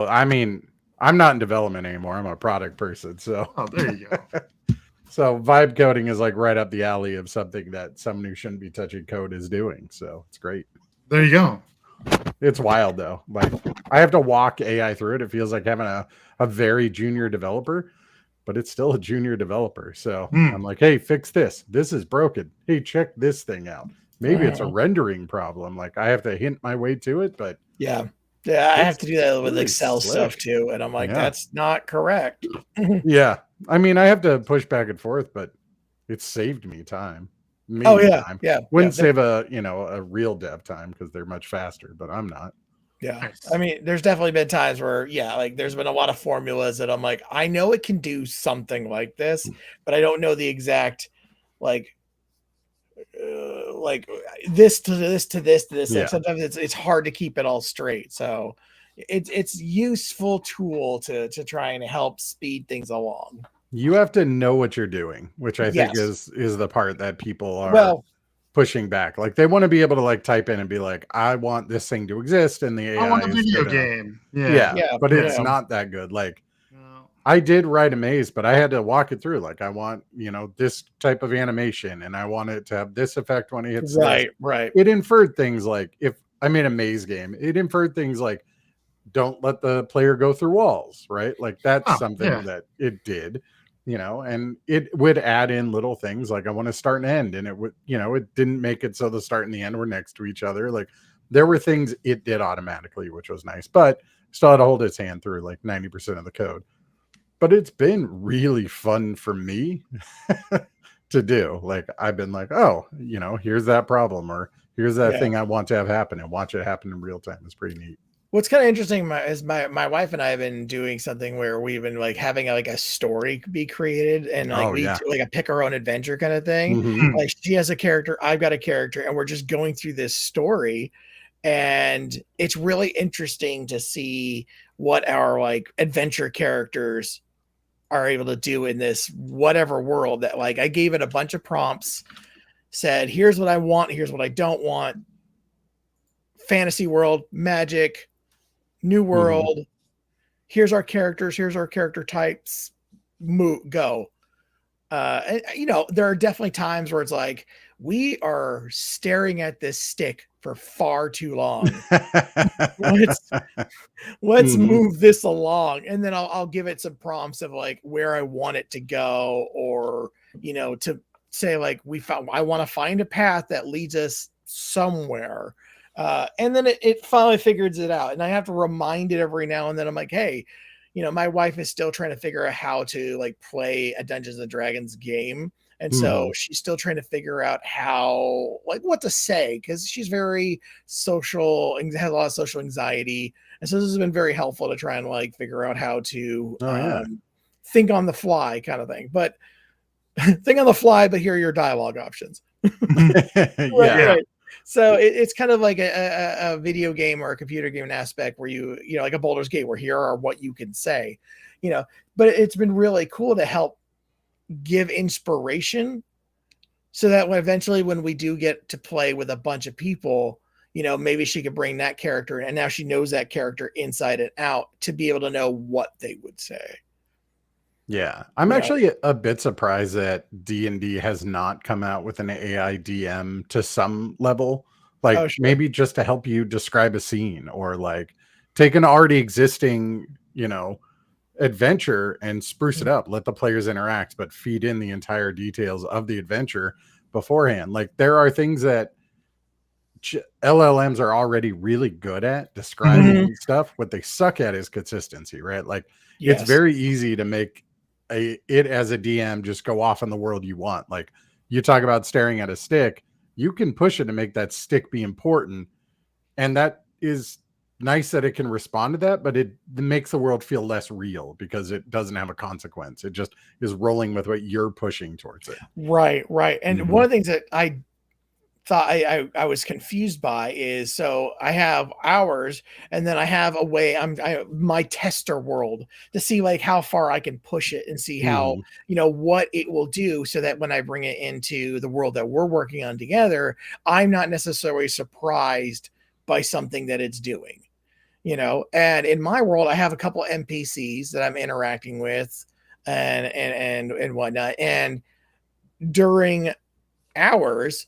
I mean, I'm not in development anymore. I'm a product person. So, Oh, there you go. so vibe coding is like right up the alley of something that someone who shouldn't be touching code is doing. So it's great. There you go. It's wild though. Like I have to walk AI through it. It feels like having a very junior developer, but it's still a junior developer. So I'm Hmm. like, hey, fix this. This is broken. Hey, check this thing out. Maybe it's a Mhm. rendering problem. Like I have to hint my way to it, but Yeah. Yeah, I have it's to do that with really Excel stuff slick. too, and I'm like, Yeah. that's not correct. Yeah. I mean, I have to push back and forth, but it saved me time. Oh Me yeah, time. yeah, yeah, Wouldn't save a real dev time because they're much faster, but I'm not. yeah. I Nice. mean, there's definitely been times where, yeah, like there's been a lot of formulas that I'm like, I know it can do something like this, but I don't know the exact, like, like this to this to this to this. Like Yeah. sometimes it's hard to keep it all straight. So it's useful tool to try and help speed things along. You have to know what you're doing, which I think Yes. is the part that people are Well, pushing back. Like they want to be able to like type in and be like, I want this thing to exist, and the I AI want a is video gonna, game. Yeah. yeah, yeah, but it's yeah. not that good. Like No. I did write a maze, but I had to walk it through. Like I want, this type of animation, and I want it to have this effect when it hits this. Right, right. It inferred things like if I made a maze game, it inferred things like don't let the player go through walls, right? Like that's Oh, yeah. something that it did, and it would add in little things like I want to start and end, and it would, it didn't make it so the start and the end were next to each other. Like there were things it did automatically, which was nice, but still had to hold its hand through like 90% of the code. But it's been really fun for me to do. Like I've been like, oh, here's that problem, or here's that Yeah. thing I want to have happen, and watch it happen in real time. It's pretty neat. What's kind of interesting is my wife and I have been doing something where we've been like having like a story be created and like Oh we yeah. like a pick our own adventure kind of thing. Hmm. Hmm. Like she has a character, I've got a character, and we're just going through this story. And it's really interesting to see what our like adventure characters are able to do in this whatever world that like I gave it a bunch of prompts, said, here's what I want, here's what I don't want. Fantasy world, magic, new Hmm. world, here's our characters, here's our character types, move, go. And, there are definitely times where it's like we are staring at this stick for far too long. let's let's Hmm. move this along, and then I'll give it some prompts of like where I want it to go, or to say like I want to find a path that leads us somewhere. And then it finally figures it out, and I have to remind it every now and then. I'm like, hey, my wife is still trying to figure out how to like play a Dungeons and Dragons game. And so Hmm. she's still trying to figure out how, like, what to say, because she's very social and has a lot of social anxiety. And so this has been very helpful to try and like figure out how to Oh yeah. think on the fly kind of thing. But think on the fly, but here are your dialogue options. Right, Yeah. Yeah. right. So it's kind of like a video game or a computer game aspect where like a Boulder's Gate, where here are what you can say, you know. But it's been really cool to help give inspiration, so that when we do get to play with a bunch of people, maybe she could bring that character, and now she knows that character inside and out to be able to know what they would say. Yeah. I'm You know, actually a bit surprised that D&D has not come out with an AI DM to some level, oh like sure, maybe just to help you describe a scene, or like take an already existing, adventure and spruce it up, let the players interact, but feed in the entire details of the adventure beforehand. Like there are things that LLMs are already really good at Mhm. describing stuff. What they suck at is consistency, right? Like it's Yes, very easy to make it as a DM just go off in the world you want. Like you talk about staring at a stick, you can push it to make that stick be important, and that is nice that it can respond to that, but it makes the world feel less real because it doesn't have a consequence. It just is rolling with what you're pushing towards it. right, right. And one Hmm. of the things that I thought I was confused by is, so I have hours, and then I have a way, my tester world, to see like how far I can push it and see how, Hmm. what it will do, so that when I bring it into the world that we're working on together, I'm not necessarily surprised by something that it's doing. And in my world, I have a couple NPCs that I'm interacting with and whatnot. And during hours,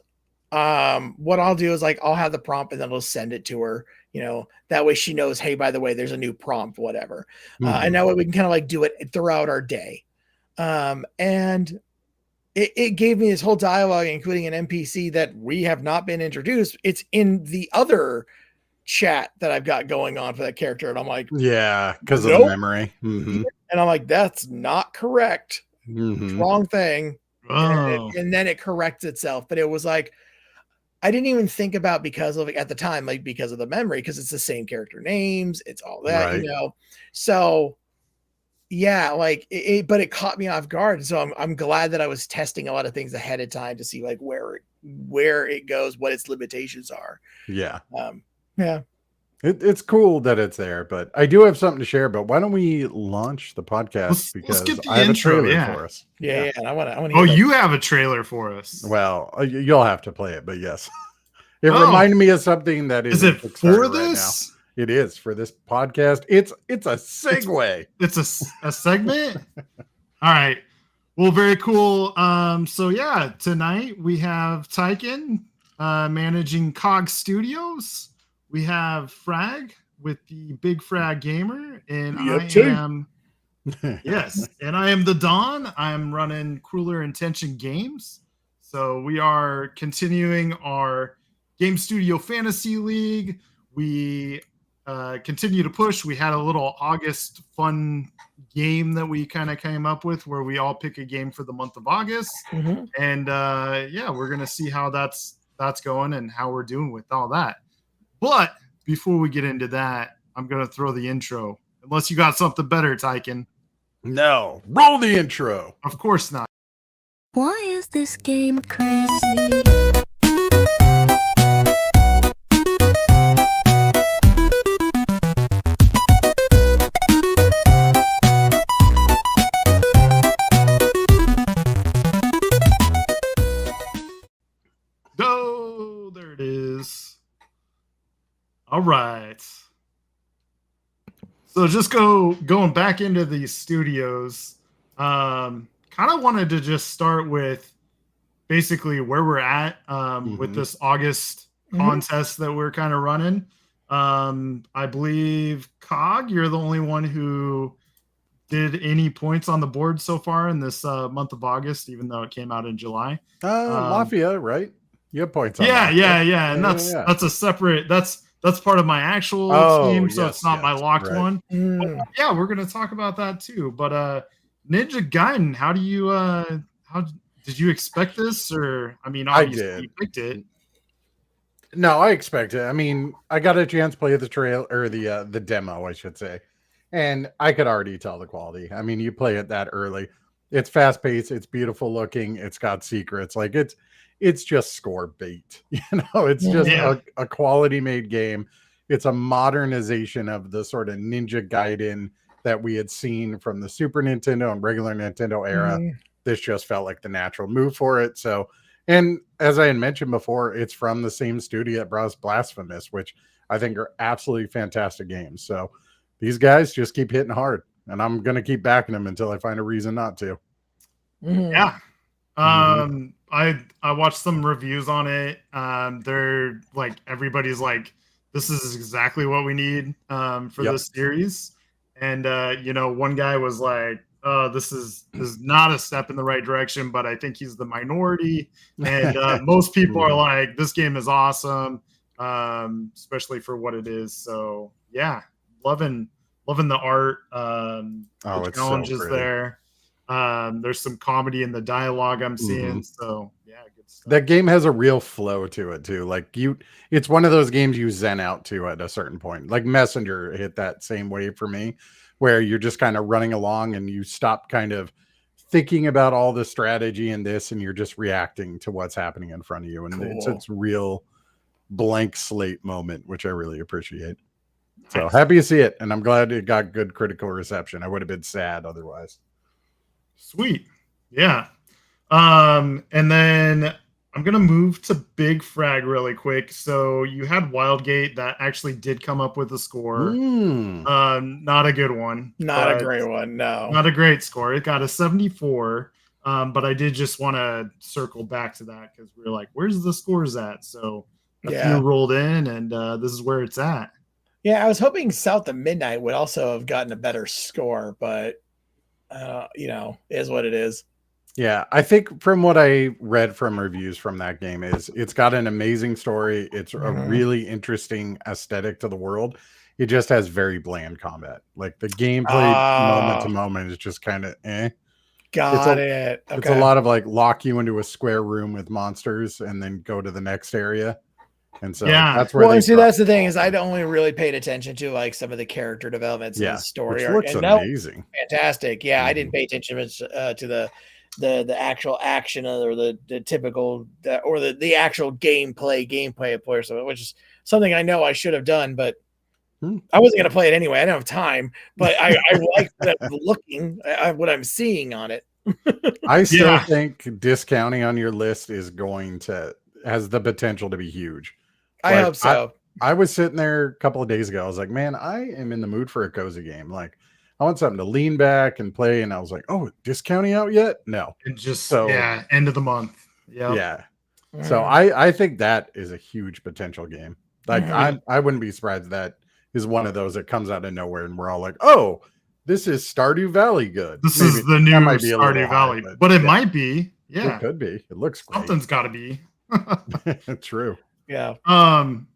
what I'll do is like I'll have the prompt and then I'll send it to her. That way she knows, hey, by the way, there's a new prompt, whatever. And that way we can kind of like do it throughout our day. And it gave me this whole dialogue, including an NPC that we have not been introduced. It's in the other chat that I've got going on for that character. And I'm like, yeah, because of nope. the memory. And I'm like, that's not correct. Wrong thing. And then it corrects itself. But it was like, I didn't even think about because of at the time, like because of the memory, because it's the same character names, it's all that, Right. So yeah, like but it caught me off guard. So I'm glad that I was testing a lot of things ahead of time to see like where it goes, what its limitations are. Yeah. Yeah. It's cool that it's there, but I do have something to share. But why don't we launch the podcast? Let's get the I have intro, a trailer yeah. for us. Yeah. And I want to. Oh, you have a trailer for us. Well, you'll have to play it, but yes, it reminded me of something that is it for this? Right now. It is for this podcast. It's a segue. It's a segment. All right. Well, very cool. So yeah, tonight we have Tyken managing Cog Studios. We have Frag with the Big Frag Gamer, and I am the Don. I'm running Crueler Intention Games. So we are continuing our Game Studio Fantasy League. We continue to push. We had a little August fun game that we kind of came up with where we all pick a game for the month of August. And we're gonna see how that's going and how we're doing with all that. But before we get into that, I'm going to throw the intro. Unless you got something better, Tyken. No. Roll the intro. Of course not. Why is this game crazy? Oh, there it is. All right. So just going back into these studios, kind of wanted to just start with basically where we're at with this August contest that we're kind of running. I believe Cog, you're the only one who did any points on the board so far in this month of August, even though it came out in July. Lafayette, right? You have points on yeah. And yeah. that's a separate that's part of my actual team, so it's not my locked one. But, yeah, we're gonna talk about that too. But Ninja Gaiden, how did you expect this? Or I mean, obviously you picked it. No, I expect it. I mean, I got a chance to play the trail or the demo, I should say, and I could already tell the quality. I mean, you play it that early. It's fast paced. It's beautiful looking. It's got secrets. Like it's just score bait. It's just a quality made game. It's a modernization of the sort of Ninja Gaiden that we had seen from the Super Nintendo and regular Nintendo era. This just felt like the natural move for it. So, and as I had mentioned before, it's from the same studio that brought us Blasphemous, which I think are absolutely fantastic games. So these guys just keep hitting hard, and I'm going to keep backing them until I find a reason not to. Yeah. I watched some reviews on it. They're like, everybody's like, this is exactly what we need for this series. And one guy was like, this is not a step in the right direction, but I think he's the minority. And most people are like, this game is awesome, especially for what it is. So yeah, loving the art. The challenges so there. There's some comedy in the dialogue I'm seeing. So yeah, good stuff. That game has a real flow to it too. Like it's one of those games you zen out to at a certain point. Like Messenger hit that same wave for me, where you're just kind of running along and you stop kind of thinking about all the strategy in this, and you're just reacting to what's happening in front of you. And it's real blank slate moment, which I really appreciate. So happy to see it. And I'm glad it got good critical reception. I would have been sad otherwise. Sweet. Yeah. And then I'm gonna move to Big Frag really quick. So you had Wildgate that actually did come up with a score. Not a good one. Not a great one. No. Not a great score. It got a 74. But I did just want to circle back to that because we were like, "Where's the scores at?" So a few rolled in, and this is where it's at. Yeah, I was hoping South of Midnight would also have gotten a better score, but is what it is. Yeah, I think from what I read from reviews from that game is it's got an amazing story. It's a really interesting aesthetic to the world. It just has very bland combat. Like the gameplay moment to moment is just kind of eh. Got it. Okay. It's a lot of like lock you into a square room with monsters and then go to the next area. And so that's where that's the thing is I'd only really paid attention to like some of the character developments in the story. Which looks amazing. Fantastic. Yeah, I didn't pay attention to the actual action or the typical or the actual gameplay of Players, which is something I know I should have done, but I wasn't going to play it anyway. I don't have time, but I like that looking at what I'm seeing on it. I still think discounting on your list has the potential to be huge. I hope so. I was sitting there a couple of days ago. I was like, man, I am in the mood for a cozy game. Like, I want something to lean back and play. And I was like, oh, discounting out yet? No. And just end of the month. Yeah. So I think that is a huge potential game. Like I wouldn't be surprised that is one of those that comes out of nowhere and we're all like, oh, this is Stardew Valley good. This is the new Stardew Valley. But it might be. Yeah. It could be. It looks great. Something's gotta be. True. Yeah.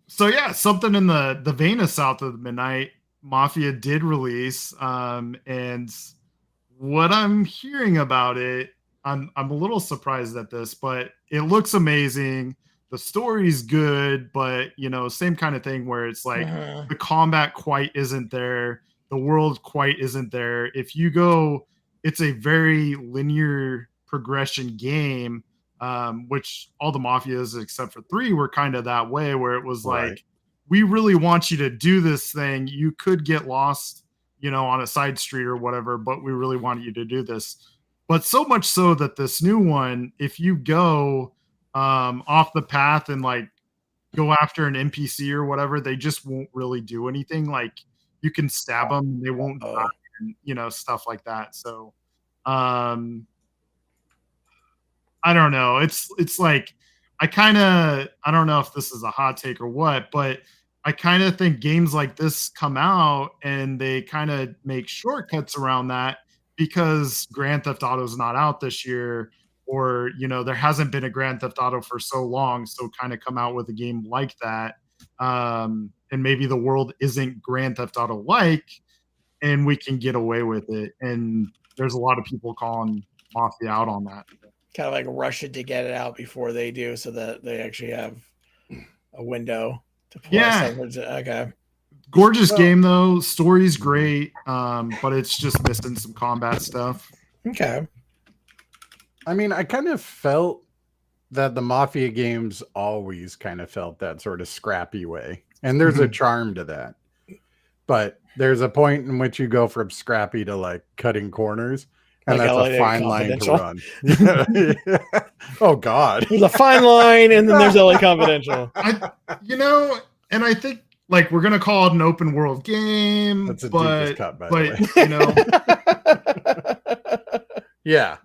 So yeah, something in the vein of South of Midnight, Mafia did release. And what I'm hearing about it, I'm a little surprised at this, but it looks amazing. The story's good, but same kind of thing where it's like the combat quite isn't there, the world quite isn't there. If you go, it's a very linear progression game. Which all the Mafias except for 3 were kind of that way, where it was like, we really want you to do this thing. You could get lost, on a side street or whatever, but we really want you to do this. But so much so that this new one, if you go off the path and like go after an NPC or whatever, they just won't really do anything. Like you can stab them and they won't die, and, stuff like that. So, I don't know. It's like I don't know if this is a hot take or what, but I kind of think games like this come out and they kind of make shortcuts around that because Grand Theft Auto is not out this year, or there hasn't been a Grand Theft Auto for so long, so kind of come out with a game like that, and maybe the world isn't Grand Theft Auto like, and we can get away with it. And there's a lot of people calling Mafia out on that. Kind of like rush it to get it out before they do, so that they actually have a window to play. Okay. Gorgeous game though. Story's great, but it's just missing some combat stuff. Okay. I mean, I kind of felt that the Mafia games always kind of felt that sort of scrappy way, and there's a charm to that. But there's a point in which you go from scrappy to like cutting corners. And like that's a fine line to run. Oh God. There's a fine line, and then there's LA Confidential. And I think like we're gonna call it an open world game. That's a deepest cut, by the way. Yeah.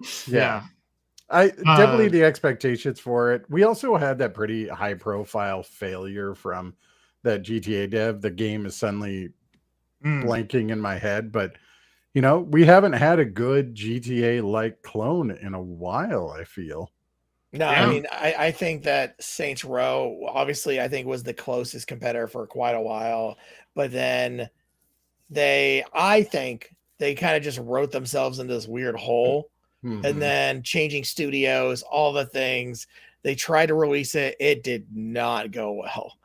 I definitely the expectations for it. We also had that pretty high profile failure from that GTA dev. The game is suddenly blanking in my head, but we haven't had a good GTA-like clone in a while, I feel. No, I mean, I think that Saints Row, obviously, I think was the closest competitor for quite a while. But then I think they kind of just wrote themselves into this weird hole. And then changing studios, all the things. They tried to release it. It did not go well.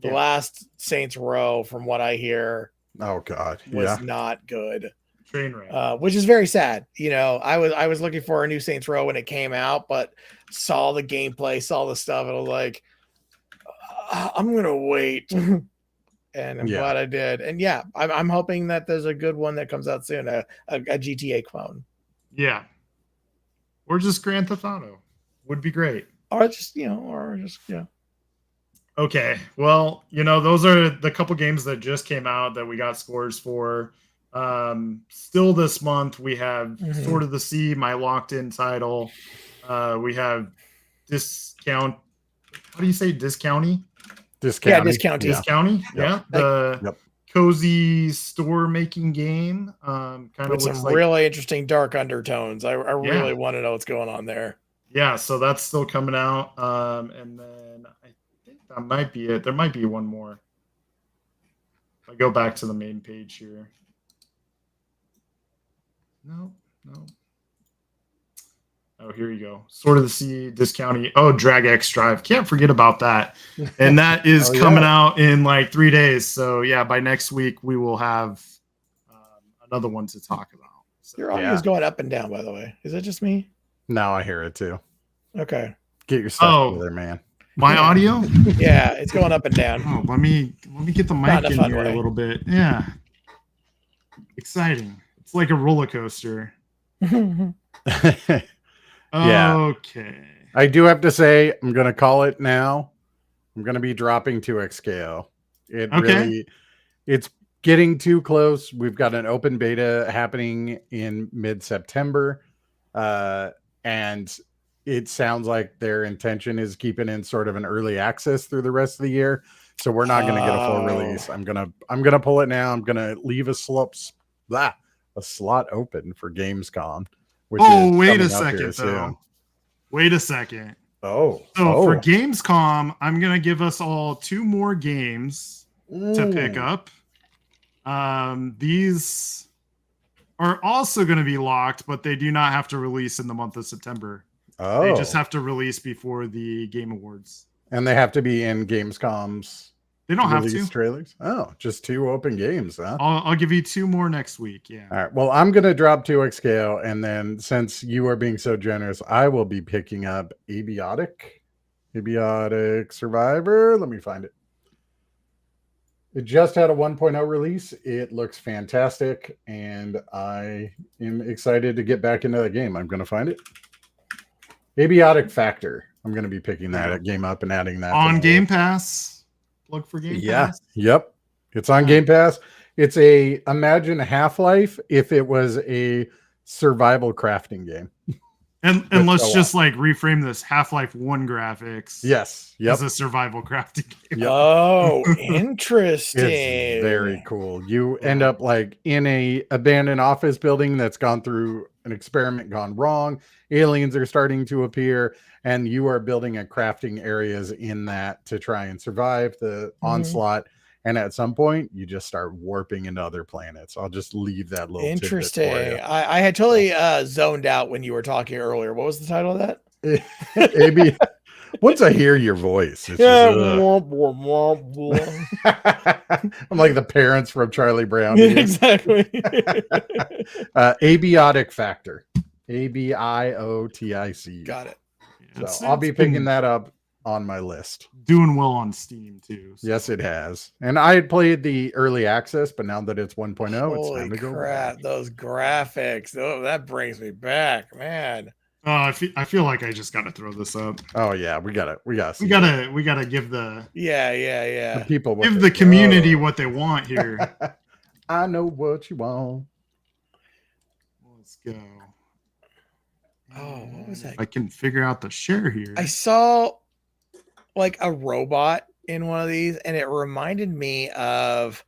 The last Saints Row, from what I hear, oh God, was not good. Train wreck. Which is very sad. I was looking for a new Saints Row when it came out, but saw the gameplay, saw the stuff, and I was like, I'm gonna wait. And I'm glad I did. And I'm hoping that there's a good one that comes out soon, a GTA clone. Yeah. Or just Grand Theft Auto would be great. or just you know. Okay, well, those are the couple games that just came out that we got scores for. Still this month, we have Mhm. Sword of the Sea, my locked-in title. We have Discount. How do you say discounty? Discounting. Discounty. Yeah. Discounty, yeah. The Yep. cozy store making game. Kind of With looks some like really interesting dark undertones. I really want to know what's going on there. yeah. So that's still coming out. And then I think that might be it. There might be one more. If I go back to the main page here. No. Oh, here you go. Sword of the Sea, Discounty. Oh, Drag X Drive. Can't forget about that. And that is Oh, coming yeah. out in like 3 days. So yeah, by next week we will have another one to talk about. So, Your audio is going up and down, by the way. Is it just me? Now I hear it too. Okay. Get your stuff Oh. together, man. my audio? Yeah, it's going up and down. Oh, let me get the Not mic in a in fun here way. a little bit. Yeah. Exciting. It's like a roller coaster. Yeah. Okay. I do have to say, I'm going to call it now. I'm going to be dropping 2XKO. It's getting too close. We've got an open beta happening in mid-September. And it sounds like their intention is keeping in sort of an early access through the rest of the year. So we're not going to get a full release. I'm gonna pull it now. I'm gonna leave a slot open for Gamescom. Which is Wait coming a up here second, though. Wait a second. Oh, So for Gamescom, I'm gonna give us all 2 more games to pick up. These are also going to be locked, but they do not have to release in the month of September. They just have to release before the Game Awards. And they have to be in Gamescom's. They don't have release to. trailers. Oh, just 2 open games, huh? I'll give you 2 more next week. Yeah. All right. Well, I'm gonna drop 2XKO, and then since you are being so generous, I will be picking up Abiotic Survivor. Let me find it. It just had a 1.0 release. It looks fantastic, and I am excited to get back into the game. I'm gonna find it. Abiotic Factor. I'm gonna be picking that game up and adding that on Game Pass. Look for Game Pass. Yep. It's on Game Pass. It's imagine Half-Life if it was a survival crafting game. And let's just like reframe this. Half-Life 1 graphics. Yes. Yep. As a survival crafting game. Yep. Oh, interesting. It's very cool. You end up like in a abandoned office building that's gone through an experiment gone wrong. Aliens are starting to appear, and you are building a crafting areas in that to try and survive the onslaught. And at some point, you just start warping into other planets. I'll just leave that little tidbit for Interesting. you. I had totally zoned out when you were talking earlier. What was the title of that? Maybe once I hear your voice, it's Yeah. I'm like the parents from Charlie Brown. Exactly. Abiotic Factor. ABIOTIC. Got it. So I'll be picking that up on my list. Doing well on Steam too. So. Yes, it has. And I had played the early access, but now that it's 1.0, it's time to go back. Those graphics. Oh, that brings me back, man. I feel like I just got to throw this up. Oh yeah, we gotta give the the people give the community what they want here. I know what you want. Let's go. Oh, what was that? I can figure out the share here. I saw like a robot in one of these, and it reminded me of,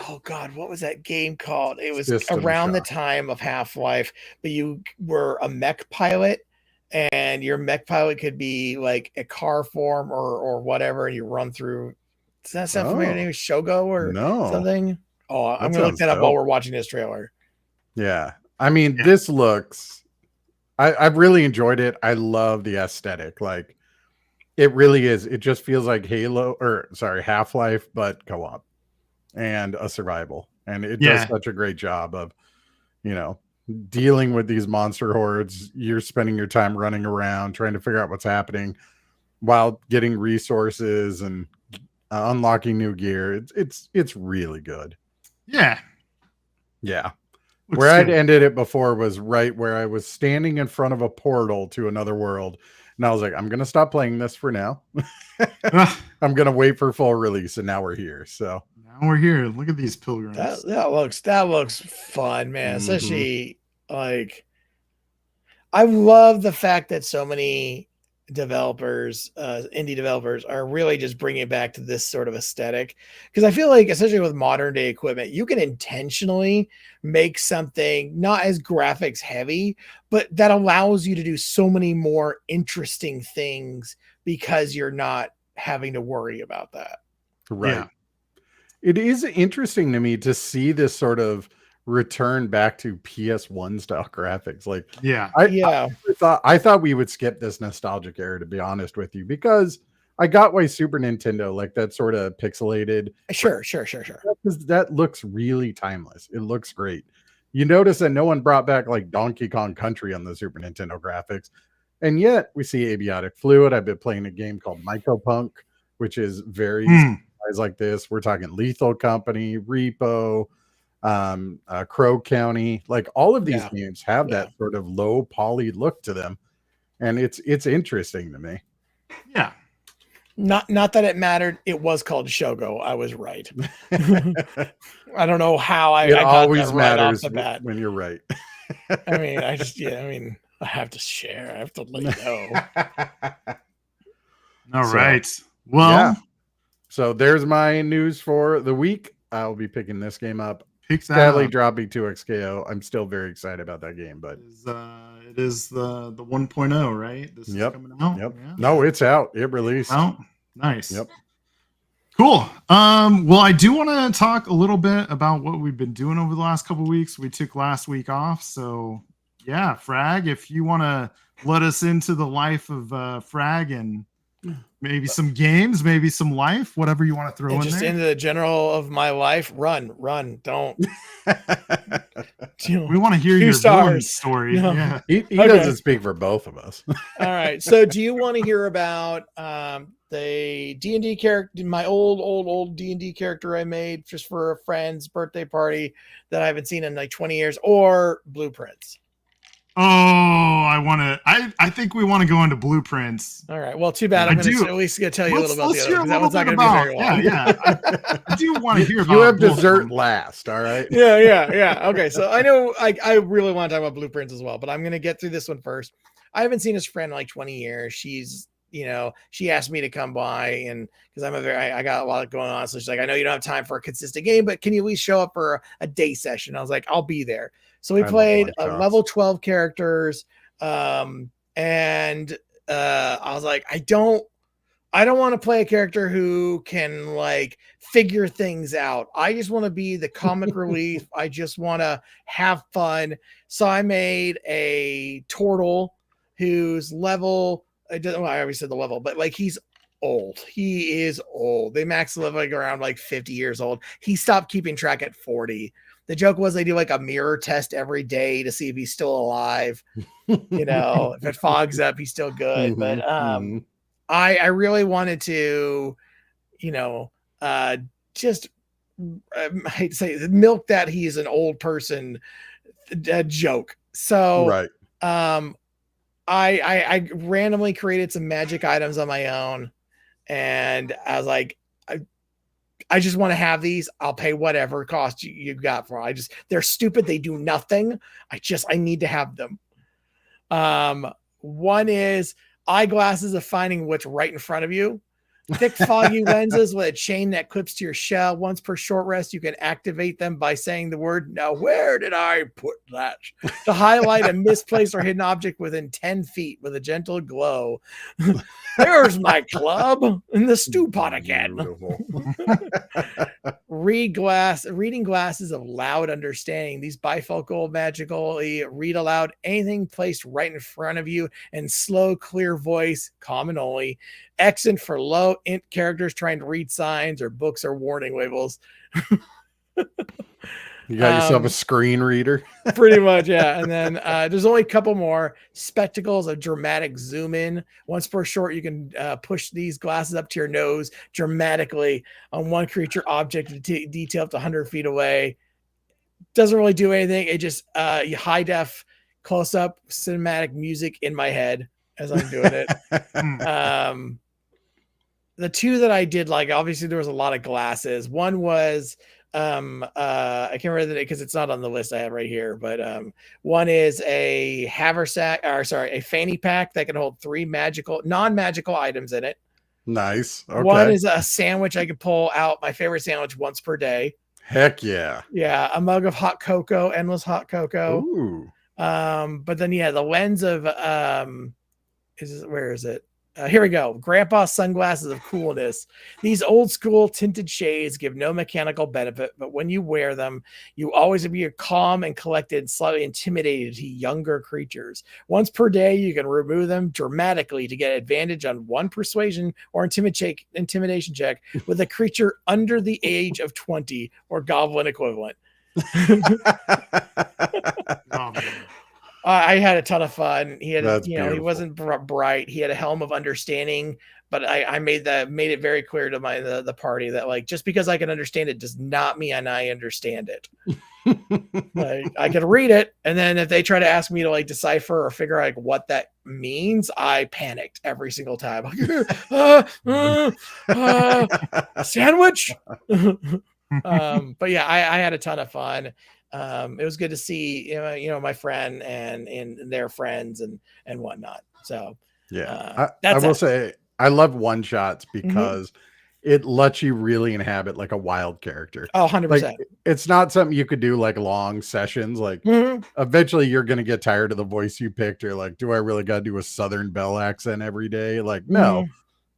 oh God, what was that game called? It was System around the Shock. time of Half-Life, but you were a mech pilot, and your mech pilot could be like a car form or whatever, and you run through. Does that sound familiar? Name Shogo or something? Oh, I'm gonna look that up while we're watching this trailer. Yeah, I mean, this looks. I've really enjoyed it. I love the aesthetic. Like, it really is. It just feels like Half-Life, but co-op and a survival. And it does such a great job of, dealing with these monster hordes. You're spending your time running around trying to figure out what's happening while getting resources and unlocking new gear. It's really good. Yeah. Where I'd ended it before was right where I was standing in front of a portal to another world, And I was like, I'm gonna stop playing this for now. Ah, I'm gonna wait for full release, and now we're here. So now we're here. Look at these pilgrims. That looks fun, man. Mhm. Especially like I love the fact that so many developers, indie developers, are really just bringing it back to this sort of aesthetic. Because I feel like, especially with modern day equipment, you can intentionally make something not as graphics heavy, but that allows you to do so many more interesting things because you're not having to worry about that. right. Yeah. It is interesting to me to see this sort of return back to PS1 style graphics. Like Yeah. I thought we would skip this nostalgic era, to be honest with you, because I got why Super Nintendo, like that sort of pixelated, Sure. because that looks really timeless. It looks great. You notice that no one brought back like Donkey Kong Country on the Super Nintendo graphics, and yet we see Abiotic Fluid. I've been playing a game called Mycopunk, which is very like this. We're talking Lethal Company, Repo, Crow County. Like all of these games have that sort of low poly look to them, and it's interesting to me. Yeah. Not that it mattered. It was called Shogo. I was right. I don't know how I got always that right matters off the bat. when you're right. I mean, I have to share. I have to let you know. All right. Well, yeah. So there's my news for the week. I'll be picking this game up. pick that Sadly, up. dropping to XKO. I'm still very excited about that game, but It is the 1.0, right? This is coming out. Yep. Yeah. No, it's out. It released. Oh, nice. Yep. Cool. Well, I do want to talk a little bit about what we've been doing over the last couple of weeks. We took last week off, so yeah, Frag, if you want to let us into the life of Frag and maybe some games, maybe some life, whatever you want to throw in Just there. into the general of my life. Run. Don't. We want to hear 2 your stars. villain story. No. Yeah. He doesn't speak for both of us. All right. So, do you want to hear about the D&D character, my old D&D character I made just for a friend's birthday party that I haven't seen in like 20 years, or Blueprints? Oh, I think we want to go into Blueprints. All right. Well, too bad. I'm going to at least gonna tell you a little about the other, because that one's not going to be very long. Yeah. I do want to hear about You have both of dessert them. last, all right? Yeah. Okay. So I know I really want to talk about Blueprints as well, but I'm going to get through this one first. I haven't seen his friend in like 20 years. She's, she asked me to come by, and because I got a lot going on. So she's like, I know you don't have time for a consistent game, but can you at least show up for a day session? I was like, I'll be there. So we played level 12 characters. And I was like, I don't want to play a character who can like figure things out. I just want to be the comic relief. I just want to have fun. So I made a turtle whose level, I already said the level, but like he's old. He is old. They max level like around like 50 years old. He stopped keeping track at 40. The joke was they do like a mirror test every day to see if he's still alive. If it fogs up, he's still good. But I really wanted to, just I hate to say it, milk that he's an old person joke. So Right. I randomly created some magic items on my own, and I was like, I just want to have these. I'll pay whatever cost you got for them. They're stupid. They do nothing. I need to have them. One is eyeglasses of finding what's right in front of you. Thick foggy lenses with a chain that clips to your shell. Once per short rest, you can activate them by saying the word, "Now where did I put that?" to highlight a misplaced or hidden object within 10 feet with a gentle glow. There's my club in the stew pot again. Reading glasses of loud understanding. These bifocal magically read aloud anything placed right in front of you, and slow, clear voice, common only. Accent for low int characters trying to read signs or books or warning labels. You got yourself a screen reader. Pretty much, yeah. And then there's only a couple more. Spectacles of dramatic zoom in. Once per short, you can push these glasses up to your nose dramatically on one creature object detail up to 100 feet away. Doesn't really do anything. It just high def close up cinematic music in my head. as I'm doing it. The two that I did like, obviously there was a lot of glasses. One was I can't remember the name because it's not on the list I have right here, but one is a haversack, or sorry, a fanny pack that can hold 3 non-magical items in it. Nice. Okay. One is a sandwich I could pull out my favorite sandwich once per day. Heck yeah. Yeah, a mug of hot cocoa, endless hot cocoa. Ooh. But then the lens of where is it? Here we go. Grandpa's sunglasses of coolness. These old school tinted shades give no mechanical benefit, but when you wear them, you always appear calm and collected, slightly intimidated to younger creatures. Once per day, you can remove them dramatically to get advantage on one persuasion or intimidation check with a creature under the age of 20 or goblin equivalent. I had a ton of fun. He had, he wasn't bright. He had a helm of understanding, but I made it very clear to the party that like just because I can understand it does not mean I understand it. Like I can read it, and then if they try to ask me to like decipher or figure out like what that means, I panicked every single time. Sandwich. But yeah, I had a ton of fun. It was good to see my friend and their friends and whatnot. So yeah, I will say I love one shots because it lets you really inhabit like a wild character. Oh, 100%. Like, it's not something you could do like long sessions. Like eventually you're gonna get tired of the voice you picked, or like, do I really gotta do a Southern Belle accent every day? Like, no.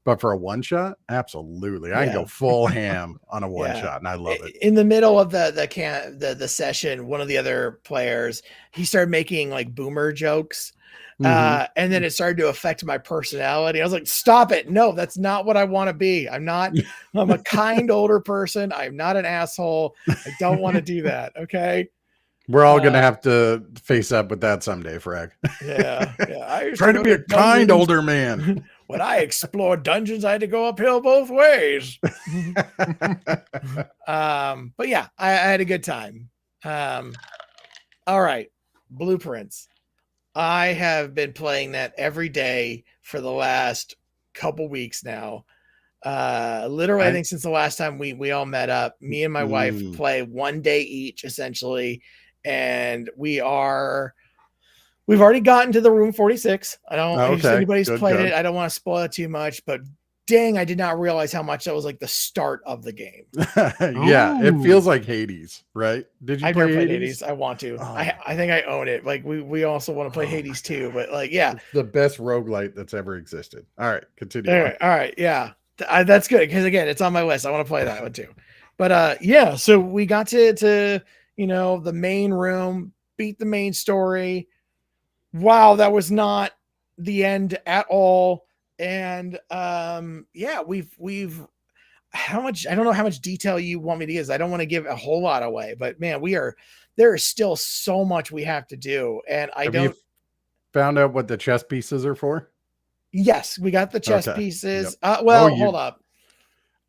But for a one shot, absolutely, I can go full ham on a one shot, and I love it. In the middle of the session, one of the other players, he started making like boomer jokes, and then it started to affect my personality. I was like, "Stop it! No, that's not what I want to be. I'm not. I'm a kind older person. I'm not an asshole. I don't want to do that." Okay. We're all gonna have to face up with that someday, Frag. Yeah. I trying to be a kind older man. When I explored dungeons, I had to go uphill both ways. But yeah, I had a good time. All right, Blueprints. I have been playing that every day for the last couple weeks now. Literally, I think since the last time we all met up, me and my wife play one day each, essentially, and we've already gotten to the room 46. I don't if anybody's played it. I don't want to spoil it too much, but dang, I did not realize how much that was like the start of the game. Yeah, it feels like Hades, right? Did you I've play never Hades? played Hades. I want to. Oh. I think I own it. Like we also want to play Hades too, but like it's the best roguelite that's ever existed. All right, continue. All right, yeah. That's good because again, it's on my list. I want to play that one too. But so we got to the main room, beat the main story. Wow, that was not the end at all. And we've how much, I don't know how much detail you want me to give. I don't want to give a whole lot away, but man, there is still so much we have to do. And have you found out what the chess pieces are for? Yes, we got the chess pieces. Yep. Hold up.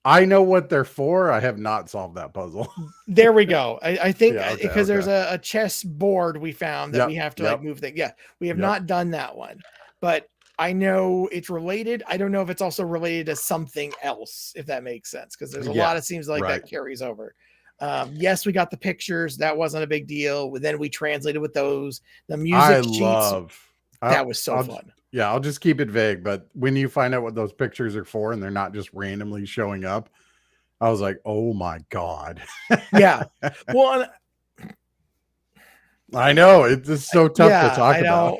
I know what they're for. I have not solved that puzzle. There we go. I think because there's a chess board we found that we have to like move things. Yeah, we have not done that one, but I know it's related. I don't know if it's also related to something else, if that makes sense, because there's a lot of seems like that carries over. Yes, we got the pictures. That wasn't a big deal. Then we translated with those. The music sheets. That was so fun. Yeah, I'll just keep it vague. But when you find out what those pictures are for and they're not just randomly showing up, I was like, oh my God. Yeah. Well, I know. It's so tough to talk about.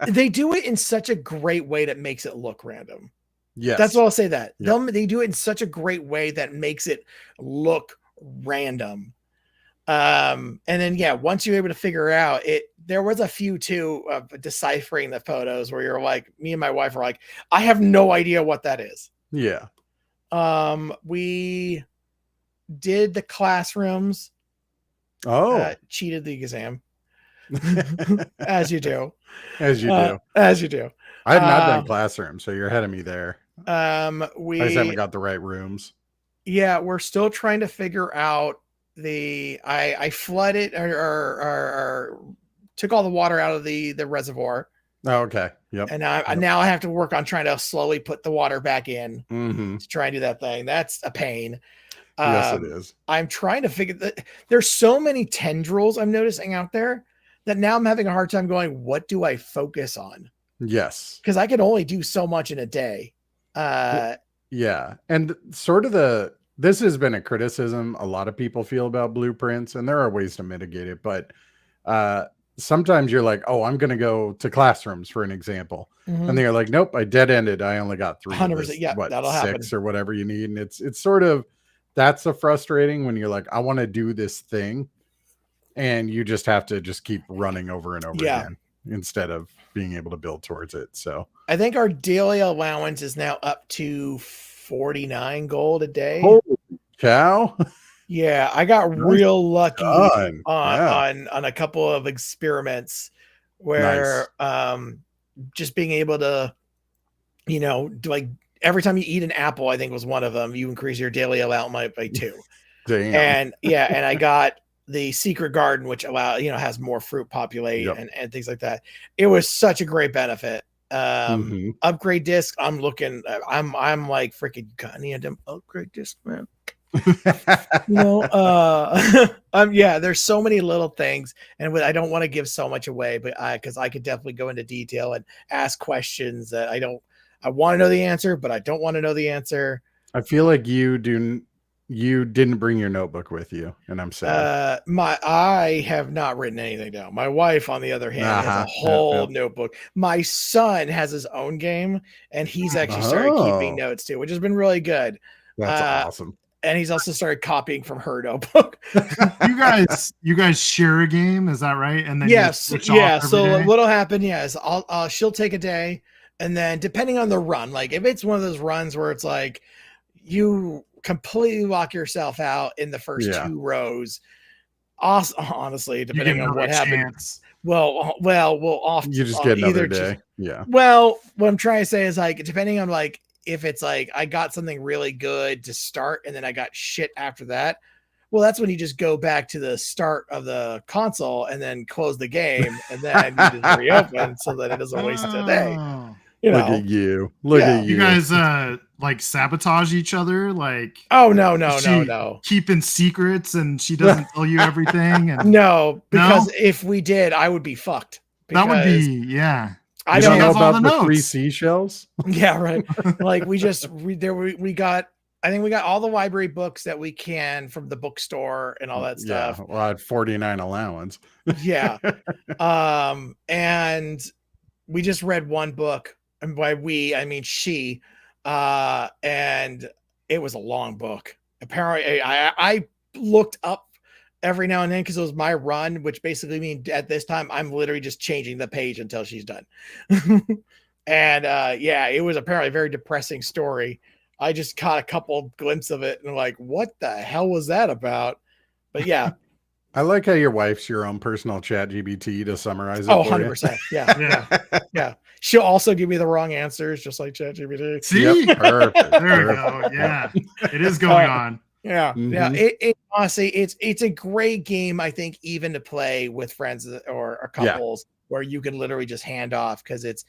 They do it in such a great way that makes it look random. Yes. That's what I'll say that. Yep. They do it in such a great way that makes it look random. And then, once you're able to figure out it, there was a few too of deciphering the photos where you're like, me and my wife are like, I have no idea what that is. Yeah. We did the classrooms. Cheated the exam. As you do. As you do. As you do. I have not done classrooms, so you're ahead of me there. I just haven't got the right rooms. Yeah, we're still trying to figure out I flooded or took all the water out of the reservoir. Oh, okay. Yep. And now I have to work on trying to slowly put the water back in Hmm. to try and do that thing. That's a pain. Yes, it is. I'm trying to figure that there's so many tendrils I'm noticing out there that now I'm having a hard time going, what do I focus on? Yes. Because I can only do so much in a day. Yeah. And sort of this has been a criticism a lot of people feel about blueprints, and there are ways to mitigate it, but sometimes you're like, oh, I'm going to go to classrooms for an example. Mhm. And they're like, nope, I dead ended. I only got 3. 100%. Yeah, that'll happen. 6 or whatever you need. And it's sort of, that's a frustrating when you're like, I want to do this thing. And you just have to just keep running over and over again instead of being able to build towards it. So I think our daily allowance is now up to 49 gold a day. holy cow. Yeah, I got Nice real lucky done. on a couple of experiments where just being able to, like every time you eat an apple, I think was one of them, you increase your daily allowance by 2. Damn. And I got the secret garden, which has more fruit populate and things like that. It was such a great benefit. Upgrade disc. I'm like freaking got any of them upgrade disc, man. There's so many little things, and I don't want to give so much away, but because I could definitely go into detail and ask questions that I want to know the answer, but I don't want to know the answer. I feel like you didn't bring your notebook with you, and I'm sad. I have not written anything down. My wife, on the other hand, has a whole notebook. My son has his own game, and he's actually started keeping notes too, which has been really good. That's awesome. And he's also started copying from her notebook. you guys share a game, is that right? And then So what'll happen? Yes, she'll take a day, and then depending on the run, like if it's one of those runs where it's like you completely lock yourself out in the first 2 rows. Honestly, depending on what happens. Well, we'll often you just get another day. Well, what I'm trying to say is like depending on like if it's like I got something really good to start and then I got shit after that. Well, that's when you just go back to the start of the console and then close the game and then you just reopen so that it doesn't waste a day. Look at you. Look at you. You guys like sabotage each other? Like no. Keeping secrets and she doesn't tell you everything. And no, because if we did, I would be fucked. That would be I don't know about the 3 seashells. Yeah, right. Like we got. I think we got all the library books that we can from the bookstore and all that stuff. Yeah, well, I had 49 allowance. Yeah. And we just read one book, and by we, I mean she. And it was a long book. Apparently, I looked up every now and then because it was my run, which basically means at this time I'm literally just changing the page until she's done. And it was apparently a very depressing story. I just caught a couple glimpses of it and I'm like, what the hell was that about? But yeah. I like how your wife's your own personal chat GBT to summarize it. 100%. Yeah. She'll also give me the wrong answers, just like ChatGPT. See? Yep, perfect. There we go. Yeah. It is going on. Yeah. Mhm. Yeah. It honestly, it's a great game, I think, even to play with friends or couples where you can literally just hand off because it's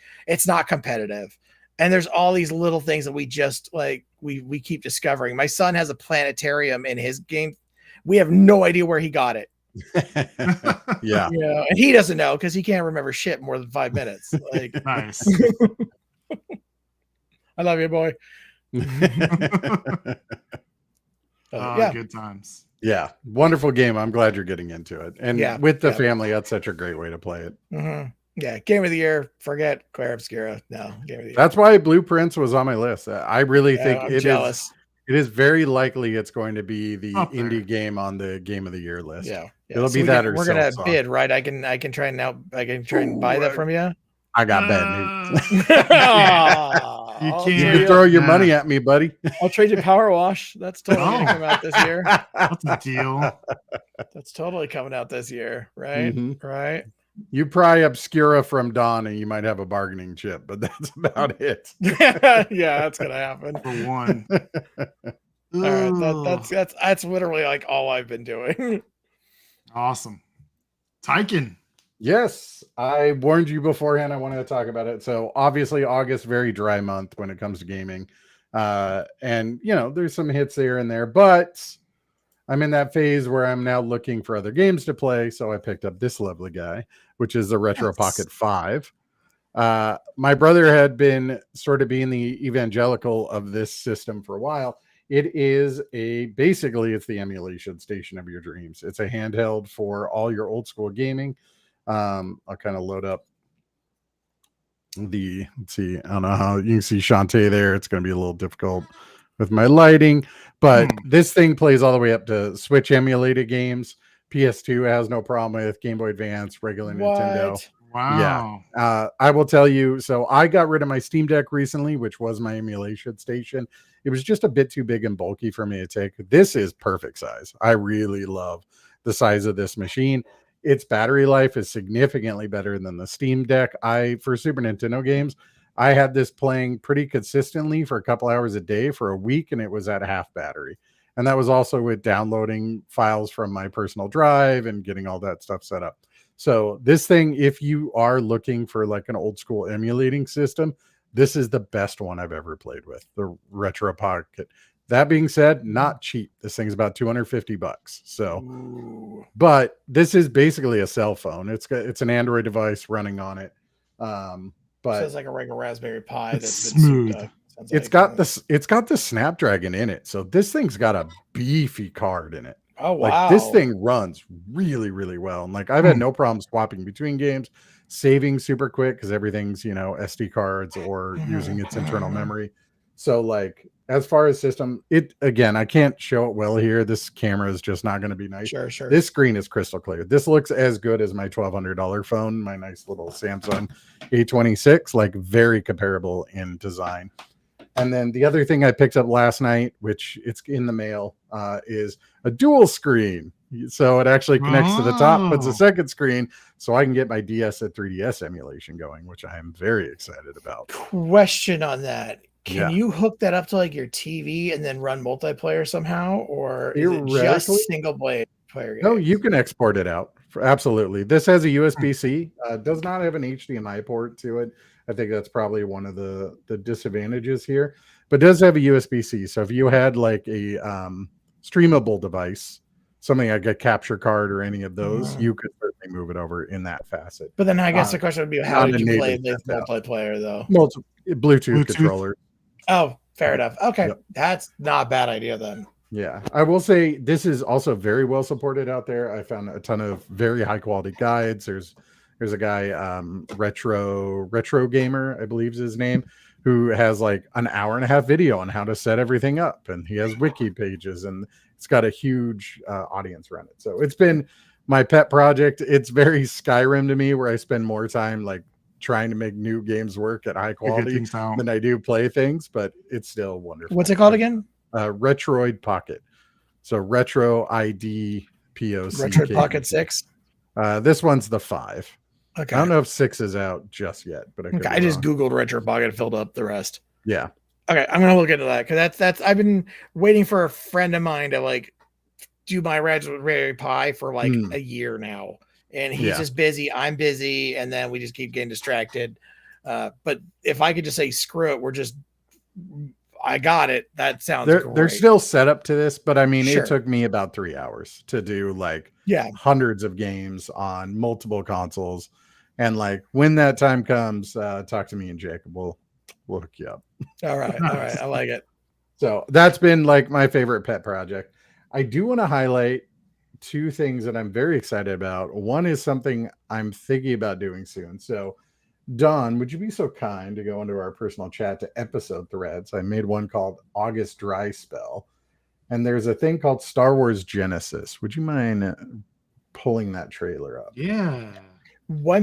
not competitive. And there's all these little things that we just like we keep discovering. My son has a planetarium in his game. We have no idea where he got it. Yeah. And he doesn't know because he can't remember shit more than 5 minutes. Like, nice. I love you, boy. Good times. Yeah, wonderful game. I'm glad you're getting into it, and with the family, that's such a great way to play it. Mm-hmm. Yeah, game of the year. Forget Claire Obscura. No, game of the year. That's why Blueprints was on my list. I really think I'm jealous. It is very likely it's going to be the indie game on the game of the year list. Yeah. It'll be that or we're gonna bid, right? I can try and buy that from you. I got bad news. You You can't can throw your money at me, buddy. I'll trade you Power Wash. That's totally gonna come out this year. What's the deal? That's totally coming out this year, right? Mm-hmm. Right. You pry Obscura from Dawn and you might have a bargaining chip, but that's about it. Yeah, that's gonna happen. For one. All right, that's literally like all I've been doing. Awesome. Tyken. Yes, I warned you beforehand. I wanted to talk about it. So obviously, August, very dry month when it comes to gaming. And there's some hits here and there, but I'm in that phase where I'm now looking for other games to play. So I picked up this lovely guy, which is the Retro Yes. Pocket 5. My brother had been sort of being the evangelical of this system for a while. It is basically it's the emulation station of your dreams. It's a handheld for all your old school gaming. I'll kind of load up let's see, I don't know how you can see Shantae there. It's going to be a little difficult with my lighting, but this thing plays all the way up to Switch emulated games. PS2 has no problem with, Game Boy Advance, regular Nintendo. What? Wow. I will tell you, so I got rid of my Steam Deck recently, which was my emulation station. It was just a bit too big and bulky for me to take. This is perfect size. I really love the size of this machine. Its battery life is significantly better than the Steam Deck. For Super Nintendo games, I had this playing pretty consistently for a couple hours a day for a week, and it was at half battery. And that was also with downloading files from my personal drive and getting all that stuff set up. So this thing, if you are looking for like an old school emulating system, this is the best one I've ever played with, the Retro Pocket. That being said, not cheap. This thing's about $250. So, Ooh. but this is basically a cell phone. It's an Android device running on it. But Sounds like a regular Raspberry Pi. It's That's been smooth. souped up. it's got the Snapdragon in it. So this thing's got a beefy card in it. Oh wow! Like this thing runs really, really well. And like I've had no problem swapping between games, saving super quick because everything's, SD cards or using its internal memory. So like as far as system, I can't show it well here. This camera is just not going to be nice. Sure. This screen is crystal clear. This looks as good as my $1,200 phone, my nice little Samsung A26, like very comparable in design. And then the other thing I picked up last night, which it's in the mail, is a dual screen. So it actually connects to the top, puts a second screen, so I can get my DS at 3DS emulation going, which I am very excited about. Question on that. Yeah. Can you hook that up to like your TV and then run multiplayer somehow, or is it just Theoretically- single player? No, games? you can export it out. Absolutely. This has a USB-C. Does not have an HDMI port to it. I think that's probably one of the disadvantages here, but does have a USB-C. So if you had like a streamable device, something like a capture card or any of those, you could certainly move it over in that facet. But then I guess the question would be, how not did you play enabled this multiplayer though? Bluetooth controller. Oh, fair enough. Okay, Yep. that's not a bad idea then. Yeah, I will say this is also very well supported out there. I found a ton of very high quality guides. There's a guy, retro gamer, I believe is his name, who has like an hour and a half video on how to set everything up, and he has wiki pages, and it's got a huge audience around it. So it's been my pet project. It's very Skyrim to me, where I spend more time like trying to make new games work at high quality than I do play things, but it's still wonderful. What's it called again? Retroid Pocket. So Retro ID POC. Retro Pocket 6. This one's the 5. Okay. I don't know if 6 is out just yet, but I just Googled Retro Pocket and filled up the rest. Yeah. Okay, I'm gonna look into that because that's I've been waiting for a friend of mine to like do my Raspberry Pi for like a year now, and he's just busy. I'm busy, and then we just keep getting distracted. But if I could just say screw it, I got it. That sounds great. They're still set up to this, but I mean, Sure. it took me about 3 hours to do like hundreds of games on multiple consoles. And like when that time comes, talk to me and Jacob. We'll hook you up. All right. I like it. So that's been like my favorite pet project. I do want to highlight 2 things that I'm very excited about. One is something I'm thinking about doing soon. So Don, would you be so kind to go into our personal chat to episode threads? I made one called August Dry Spell, and there's a thing called Star Wars Genesis. Would you mind pulling that trailer up? Yeah.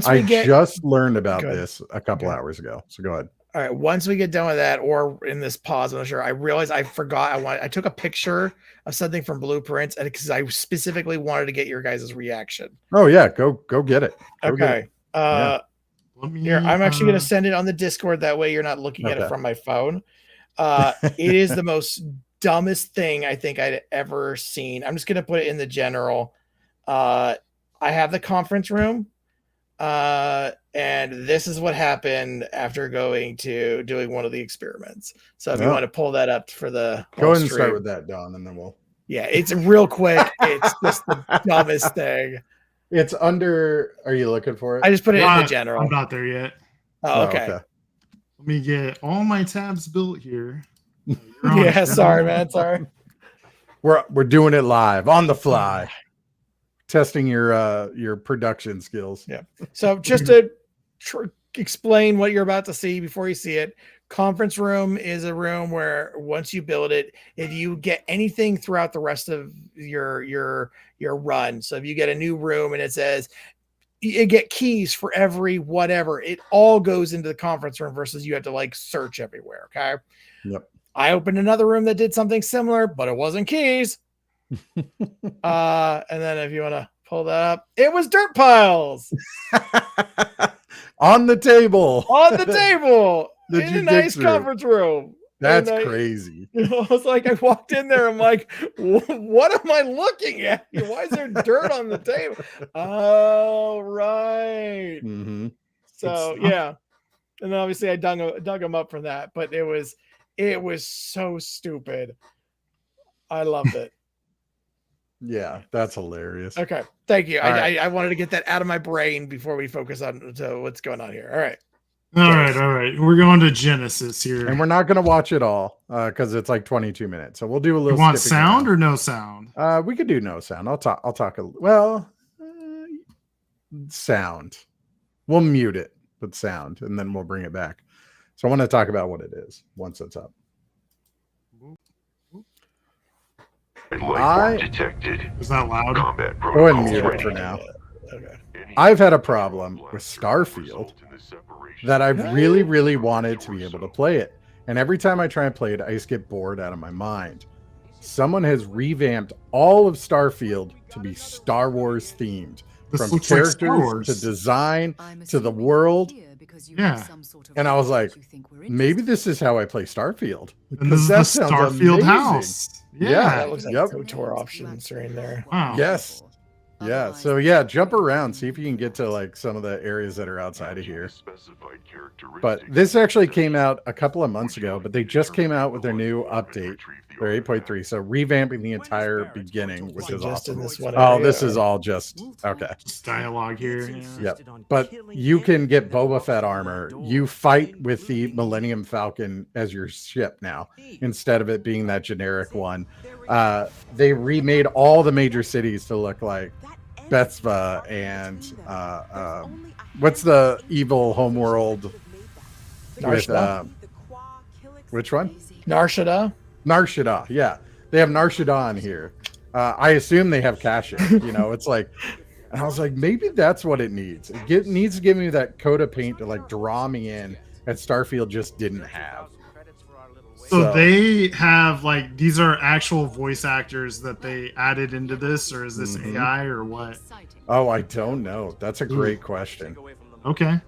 I just learned about this a couple hours ago. So go ahead. All right. Once we get done with that, or in this pause, I'm not sure. I realized I forgot. I took a picture of something from Blueprints, and because I specifically wanted to get your guys' reaction. Oh yeah, go get it. Go okay. Get it. Here, I'm actually going to send it on the Discord. That way, you're not looking at it from my phone. It is the most dumbest thing I think I'd ever seen. I'm just going to put it in the general. I have the conference room. And this is what happened after going to doing one of the experiments. So if you Yeah. want to pull that up for the Go whole ahead and start stream. with that, Don, and then we'll. Yeah, it's real quick. It's just the dumbest thing. It's under. Are you looking for it? I just put it in the I'm general. not there yet. Oh, okay. Let me get all my tabs built here. You're on Yeah, camera. sorry, man. Sorry. We're doing it live on the fly, testing your production skills. Yeah. So just to explain what you're about to see before you see it, conference room is a room where once you build it, if you get anything throughout the rest of your run, so if you get a new room and it says you get keys for every whatever, it all goes into the conference room versus you have to like search everywhere. Okay. Yep. I opened another room that did something similar, but it wasn't keys. And then if you want to pull that up, it was dirt piles On the table. on the table Did in you a dig nice through? conference room. That's And I- crazy. I was like, I walked in there. I'm like, what am I looking at? Why is there dirt on the table? Oh, right. Hmm. So yeah, and then obviously I dug him up for that, but it was so stupid. I loved it. Yeah, that's hilarious. Okay, thank you. All right. I wanted to get that out of my brain before we focus on to what's going on here. All right. All right. We're going to Genesis here. And we're not gonna watch it all because it's like 22 minutes. So we'll do a You little. want skipping sound around. or no sound? We could do no sound. I'll talk. Sound. We'll mute it, but sound, and then we'll bring it back. So I want to talk about what it is once it's up. Life detected. Is that loud? Combat Go ahead and protocols mute it ready. for now. Okay. I've had a problem with Starfield that I've really, really wanted to be able to play it. And every time I try and play it, I just get bored out of my mind. Someone has revamped all of Starfield to be Star Wars themed. This From looks like Star characters to Wars. design to the world. Yeah. And I was like, maybe this is how I play Starfield. And this is Because the that sounds Starfield amazing. house. Yeah. That looks like Yep. KOTOR options are in there. Wow. Yes. Yeah. So yeah, jump around, see if you can get to like some of the areas that are outside of here. But this actually came out a couple of months ago, but they just came out with their new update, their 8.3. So revamping the entire beginning, which is Just in awesome. this one Oh, area. this is all just okay. Just dialogue here. Yeah. Yep. But you can get Boba Fett armor. You fight with the Millennium Falcon as your ship now, instead of it being that generic one. They remade all the major cities to look like Bethsva and what's the evil homeworld with Narshada? which one? Narshada. Narshada. Yeah, they have Narshada in here. I assume they have caching. You know, it's like, and I was like, maybe that's what it needs. It needs to give me that coat of paint to like draw me in that Starfield just didn't have. So they have like these are actual voice actors that they added into this, or is this Mhm. AI or what? Oh, I don't know. That's a great question. Okay.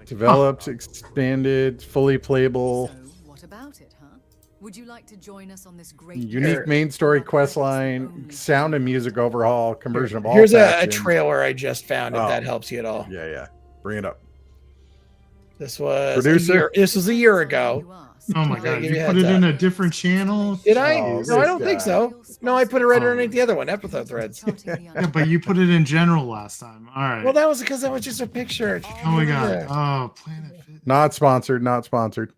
Developed, expanded, fully playable. So, what about it, huh? Would you like to join us on this great Unique main story quest line, sound and music overhaul, conversion of all. Here's a factions. trailer I just found. If Oh. that helps you at all. Yeah. Bring it up. This was Producer? this was a year ago. Oh my I'll god, give you you a put heads it in up. a different channel? Did I? Oh, No, I this don't think guy. so. No, I put it right Oh. underneath the other one, episode threads. Yeah, but you put it in general last time. All right. Well, that was because that was just a picture. Oh my god. Yeah. Oh, Planet Fitness. Not sponsored. Not sponsored.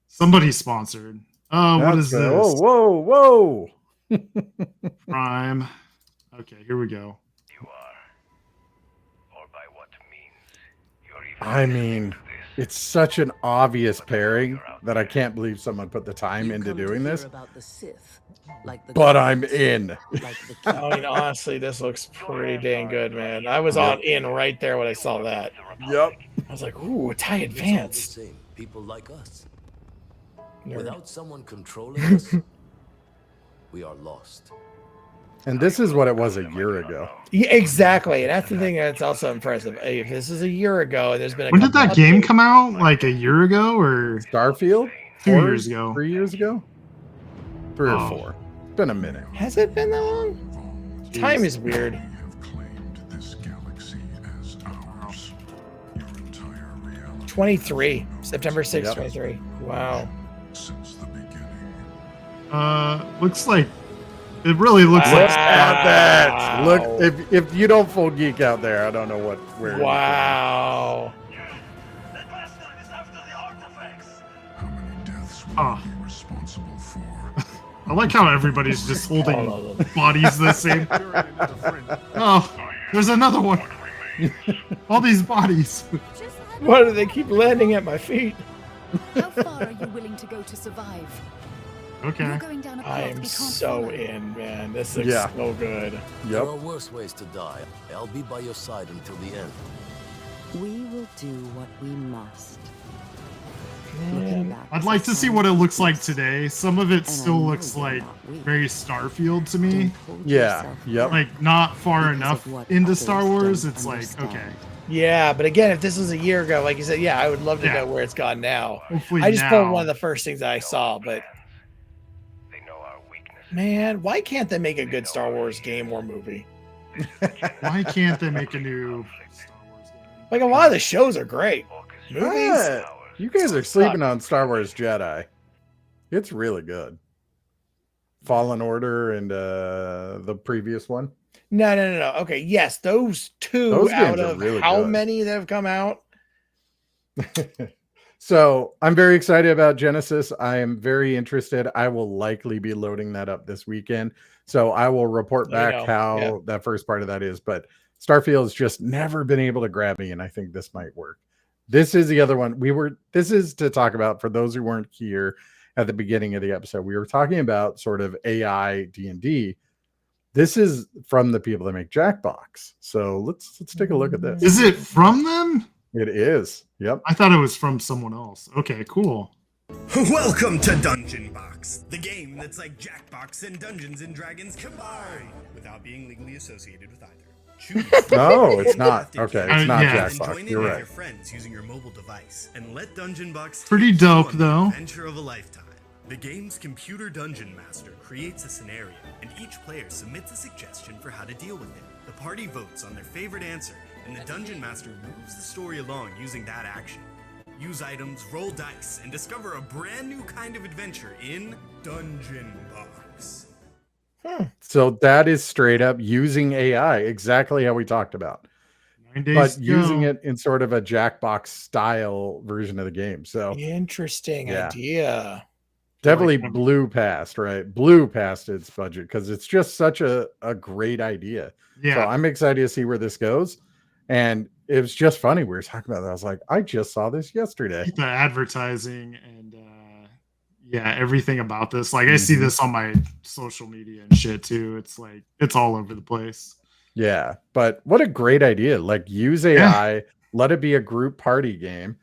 Somebody sponsored. Oh, what is That's this? good. Whoa. Prime. Okay, here we go. I mean, it's such an obvious pairing that I can't believe someone put the time into doing this. But I'm in. I mean, honestly, this looks pretty dang good, man. I was on in right there when I saw that. Yep. I was like, "Ooh, it's high advanced." People like us. Nerd. Without someone controlling us, we are lost. And this is what it was a year ago. Yeah, exactly. And that's the thing that's also impressive. If this is a year ago, and there's been a When did couple that game updates- come out? Like a year ago or Starfield? 2 4 years ago? 3 years ago? 3 or Oh. 4. It's been a minute. Has it been that long? Time is weird. 23, September 6th, Yep. 23. Wow. Since the beginning. Looks like it really looks Look like at that! Wow. Look, if you don't full geek out there, I don't know where. Wow. How many deaths will Ah. you be responsible for? I like how everybody's just holding Oh, bodies the same. Oh, there's another one. All these bodies. Just have Why do they keep landing at my feet? How far are you willing to go to survive? Okay. You're going down a path I we am can't so follow. in, man. This looks Yeah. so good. There Yep. are worse ways to die. I'll be by your side until the end. We will do what we must. Man. Looking back I'd as like a to see sign what it of looks like peace. today. Some of it And I still know looks you're like not weak. very Starfield to me. Don't hold Yeah. yourself Yep. Like not far Because of enough what into others Star Wars. don't It's like, understand. okay. Yeah, but again, if this was a year ago, like you said, yeah, I would love to Yeah. know where it's gone now. Hopefully I just now. pulled one of the first things I saw, but They know our weakness. man, why can't they make a good Star Wars game or movie? Why can't they make a new Star Wars game? Like a lot of the shows are great. Movies? Yeah. You guys are sleeping on Star Wars Jedi. It's really good. Fallen Order and the previous one. No. Okay, yes, those two Those out games are of really how good. many that have come out? So I'm very excited about Genesis. I am very interested. I will likely be loading that up this weekend. So I will report Let me back know. how Yeah. that first part of that is. But Starfield's just never been able to grab me, and I think this might work. This is the other one. This is to talk about for those who weren't here at the beginning of the episode. We were talking about sort of AI D&D. This is from the people that make Jackbox. So let's take a look at this. Is it from them? It is. Yep. I thought it was from someone else. Okay, cool. Welcome to Dungeon Box, the game that's like Jackbox and Dungeons and Dragons combined, without being legally associated with either. Choose. No, it's not. Left Okay, and it's not yeah. and Jackbox. join in You're with right. your friends using your mobile device, and let Dungeon Box take Pretty you dope, on the though. adventure of a lifetime. The game's computer dungeon master creates a scenario, and each player submits a suggestion for how to deal with it. The party votes on their favorite answer, and the dungeon master moves the story along using that action. Use items, roll dice, and discover a brand new kind of adventure in Dungeon Box. So that is straight up using AI, exactly how we talked about, 9 days but to using go. it in sort of a Jackbox style version of the game. So Interesting Yeah. idea. definitely Like- blew past its budget because it's just such a great idea. So Yeah. I'm excited to see where this goes. And it was just funny. We were talking about that. I was like, I just saw this yesterday. The advertising and yeah, everything about this. Like I see Mhm. this on my social media and shit too. It's like it's all over the place. Yeah, but what a great idea. Like use AI, let it be a group party game.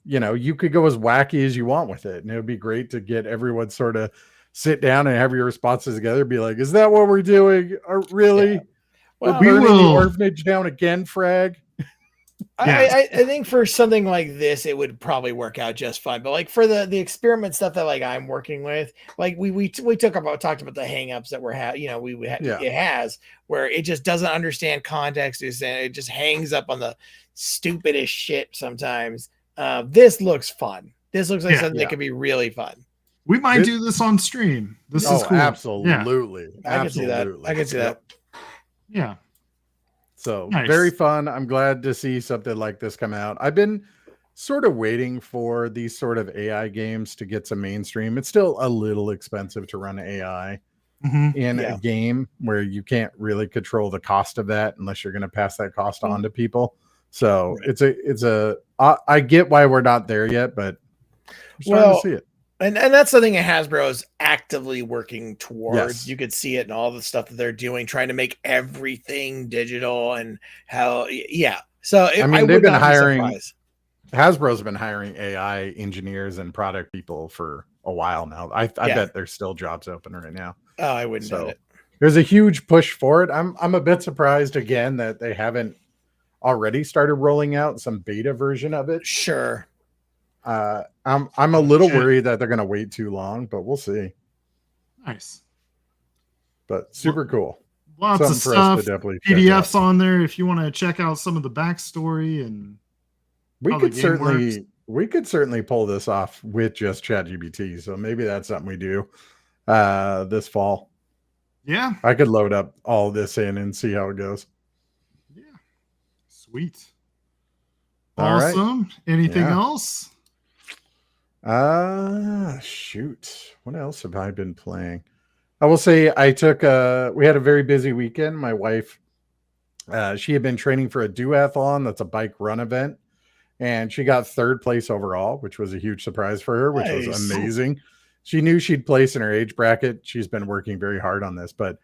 You know, you could go as wacky as you want with it. And it would be great to get everyone sort of sit down and have your responses together. Be like, is that what we're doing? Or really? Yeah. We're Well, we burning the will- orphanage down again, Frag? I think for something like this, it would probably work out just fine. But like for the experiment stuff that like I'm working with, like we talked about the hangups that we're Yeah. it has where it just doesn't understand context, it just hangs up on the stupidest shit sometimes. This looks fun. This looks like Yeah. something Yeah. that could be really fun. We might This- do this on stream. This is Oh, cool. Yeah. absolutely. I can see that. I can see that. Yeah. So Nice. very fun. I'm glad to see something like this come out. I've been sort of waiting for these sort of AI games to get some mainstream. It's still a little expensive to run AI Mhm. in Yeah. a game where you can't really control the cost of that unless you're going to pass that cost on to people. So I get why we're not there yet, but we're starting Well, to see it. And that's something that Hasbro is actively working towards. Yes. You could see it in all the stuff that they're doing, trying to make everything digital and how, yeah. So I mean, would they've been not be hiring- surprised. Hasbro's been hiring AI engineers and product people for a while now. I Yeah. bet there's still jobs open right now. Oh, I wouldn't doubt So it. there's a huge push for it. I'm a bit surprised again that they haven't already started rolling out some beta version of it. Sure. I'm a little Shit. worried that they're going to wait too long, but we'll see. Nice. But super cool. Lots of Something for us stuff. to definitely check PDFs out. on there if you want to check out some of the backstory and We how the could game certainly works. we could certainly pull this off with just ChatGPT. So maybe that's something we do this fall. Yeah. I could load up all this in and see how it goes. Yeah. Sweet. All right. Awesome. Anything Yeah. else? Shoot. What else have I been playing? I will say I took we had a very busy weekend. My wife, she had been training for a duathlon. That's a bike run event. And she got third place overall, which was a huge surprise for her, which was Nice. amazing. She knew she'd place in her age bracket. She's been working very hard on this, but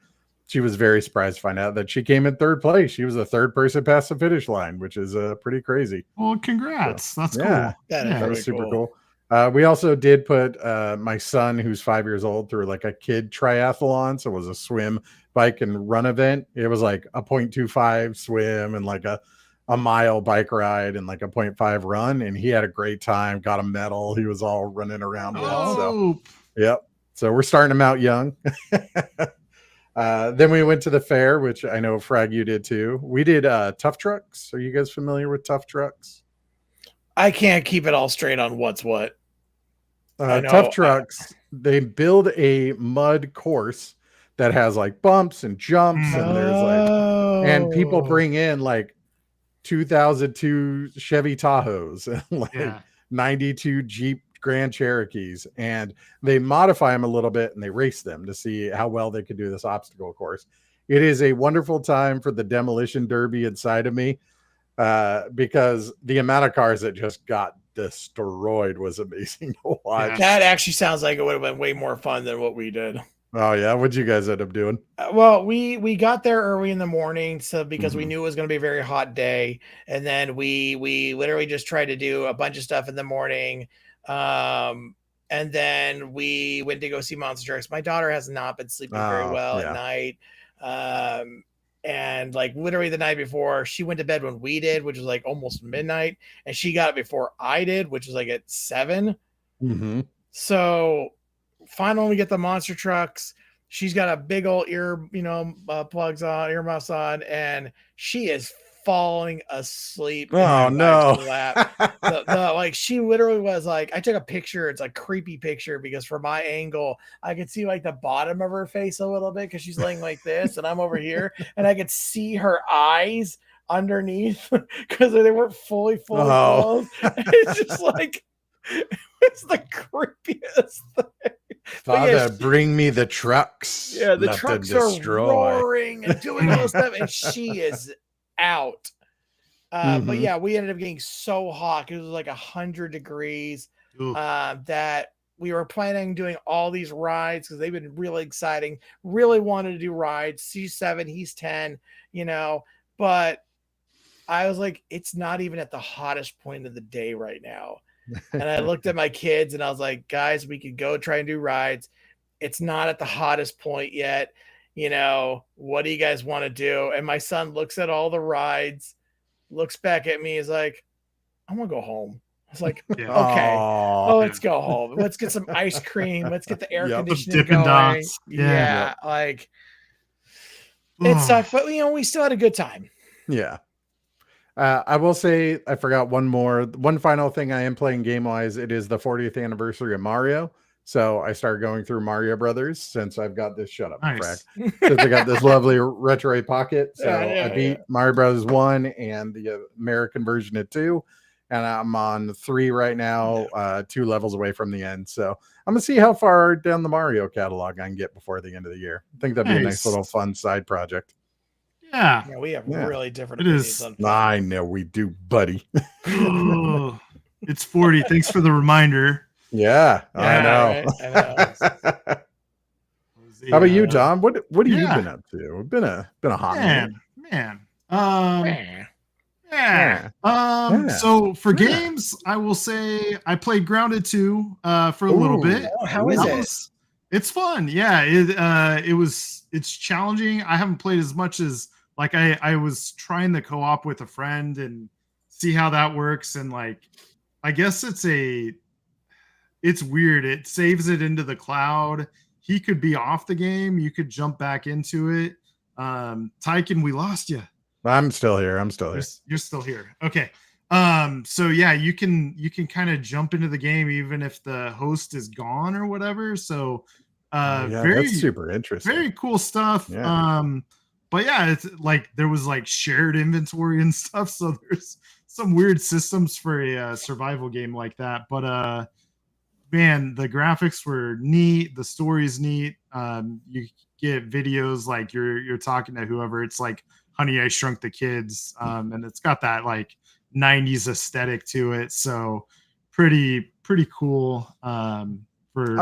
she was very surprised to find out that she came in third place. She was the third person past the finish line, which is pretty crazy. Well, congrats. That's Yeah. cool. That is Yeah. That really was super cool. cool. We also did put my son, who's 5 years old, through like a kid triathlon. So it was a swim, bike, and run event. It was like a 0.25 swim and like a mile bike ride and like a 0.5 run. And he had a great time, got a medal. He was all running around with. So, Oh, yep. So we're starting him out young. Then we went to the fair, which I know Frag, you did too. We did Tough Trucks. Are you guys familiar with Tough Trucks? I can't keep it all straight on what's what. I know. Tough Trucks, they build a mud course that has like bumps and jumps, and there's like, and people Oh. bring in like 2002 Chevy Tahoes and like yeah. 92 Jeep Grand Cherokees, and they modify them a little bit and they race them to see how well they can do this obstacle course. It is a wonderful time for the demolition derby inside of me, because the amount of cars that just got destroyed was amazing to watch. Yeah. That actually sounds like it would have been way more fun than what we did. Oh yeah, what'd you guys end up doing? Well, we got there early in the morning, so because we Mhm. knew it was going to be a very hot day, and then we literally just tried to do a bunch of stuff in the morning, and then we went to go see Monster Trucks. My daughter has not been sleeping very Oh, well yeah. at night, and like literally the night before, she went to bed when we did, which was like almost midnight, and she got it before I did, which was like at 7. Mm-hmm. So finally we get the Monster Trucks. She's got a big old plugs on, earmuffs on, and she is falling asleep. in Oh my wife's no! lap. Like she literally was like, I took a picture. It's a creepy picture because from my angle, I could see like the bottom of her face a little bit because she's laying like this, and I'm over here, and I could see her eyes underneath because they weren't fully Oh. closed. It's just like it's the creepiest thing. Father, yeah, bring me the trucks. Yeah, the left to trucks are destroy. roaring and doing all this stuff, and she is out. But Mhm. yeah, we ended up getting so hot. It was like 100 degrees. Ooh. That we were planning doing all these rides because they've been really exciting. Really wanted to do rides. C7, he's 10, but I was like, it's not even at the hottest point of the day right now. And I looked at my kids and I was like, guys, we could go try and do rides. It's not at the hottest point yet. What do you guys want to do? And my son looks at all the rides, looks back at me, is like, I want to go home. I was like, Yeah. okay, Aw. well, let's go home. Let's get some ice cream. Let's get the air Yep. conditioning Dippin' going. Dots. Yeah, Yeah. like it sucked, but we still had a good time. Yeah. I will say I forgot one final thing I am playing game wise. It is the 40th anniversary of Mario. So I started going through Mario Brothers since I've got this. Shut up, Nice. Frack. Since I got this lovely retro pocket. So Yeah, I beat Mario Brothers 1 and the American version of 2. And I'm on 3 right now, 2 levels away from the end. So I'm gonna see how far down the Mario catalog I can get before the end of the year. I think that'd be a nice Nice. little fun side project. Yeah. Yeah, we have Yeah. really different It opinions is. on fun. I know we do, buddy. Oh, it's 40. Thanks for the reminder. Yeah, Yeah, I know. right? I know. How about you, Yeah. Tom? What have you Yeah. been up to? It's been a hot minute. Man. Eh. Yeah. Yeah. So for Yeah. games, I will say I played Grounded 2 for a little Ooh. bit. Oh, how is That it? was- It's fun. Yeah. It's challenging. I haven't played as much as like I was trying the co-op with a friend and see how that works. And like, I guess it's weird. It saves it into the cloud. He could be off the game. You could jump back into it. Tyken, we lost you. I'm still here. You're still here. Okay. So yeah, you can kind of jump into the game even if the host is gone or whatever. So Yeah, very that's super interesting. very cool stuff. Yeah. But yeah, it's like there was like shared inventory and stuff. So there's some weird systems for a survival game like that. But man, the graphics were neat, the story's neat. You get videos like you're talking to whoever. It's like Honey, I Shrunk the Kids, and it's got that like 90s aesthetic to it. So pretty cool. For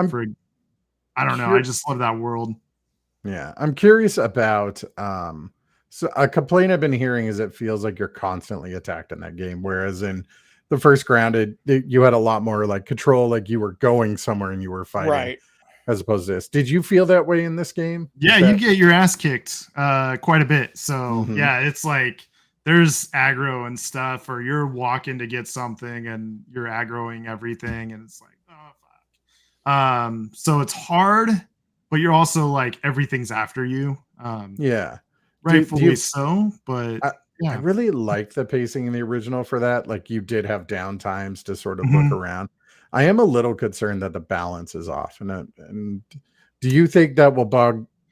I don't know. I just love that world. Yeah, I'm curious about so a complaint I've been hearing is it feels like you're constantly attacked in that game, whereas in the first Grounded, you had a lot more like control, like you were going somewhere and you were fighting, Right. as opposed to this. Did you feel that way in this game? Yeah, you get your ass kicked quite a bit. So Mhm. yeah, it's like there's aggro and stuff, or you're walking to get something and you're aggroing everything, and it's like, oh fuck. So it's hard, but you're also like everything's after you. Yeah. Rightfully you- so, but I yeah. really like the pacing in the original for that. Like you did have down times to sort of Mhm. look around. I am a little concerned that the balance is off. And do you think that will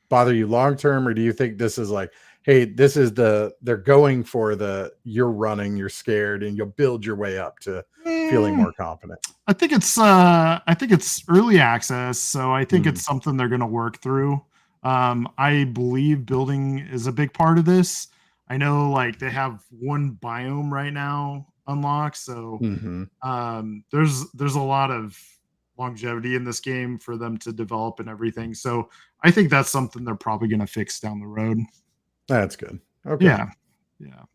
bother you long term, or do you think this is like, hey, this is they're going for you're running, you're scared, and you'll build your way up to feeling more confident? I think it's early access, so I think it's something they're going to work through. I believe building is a big part of this. I know like they have one biome right now unlocked, so Mhm. there's a lot of longevity in this game for them to develop and everything. So I think that's something they're probably going to fix down the road. That's good. Okay. Yeah.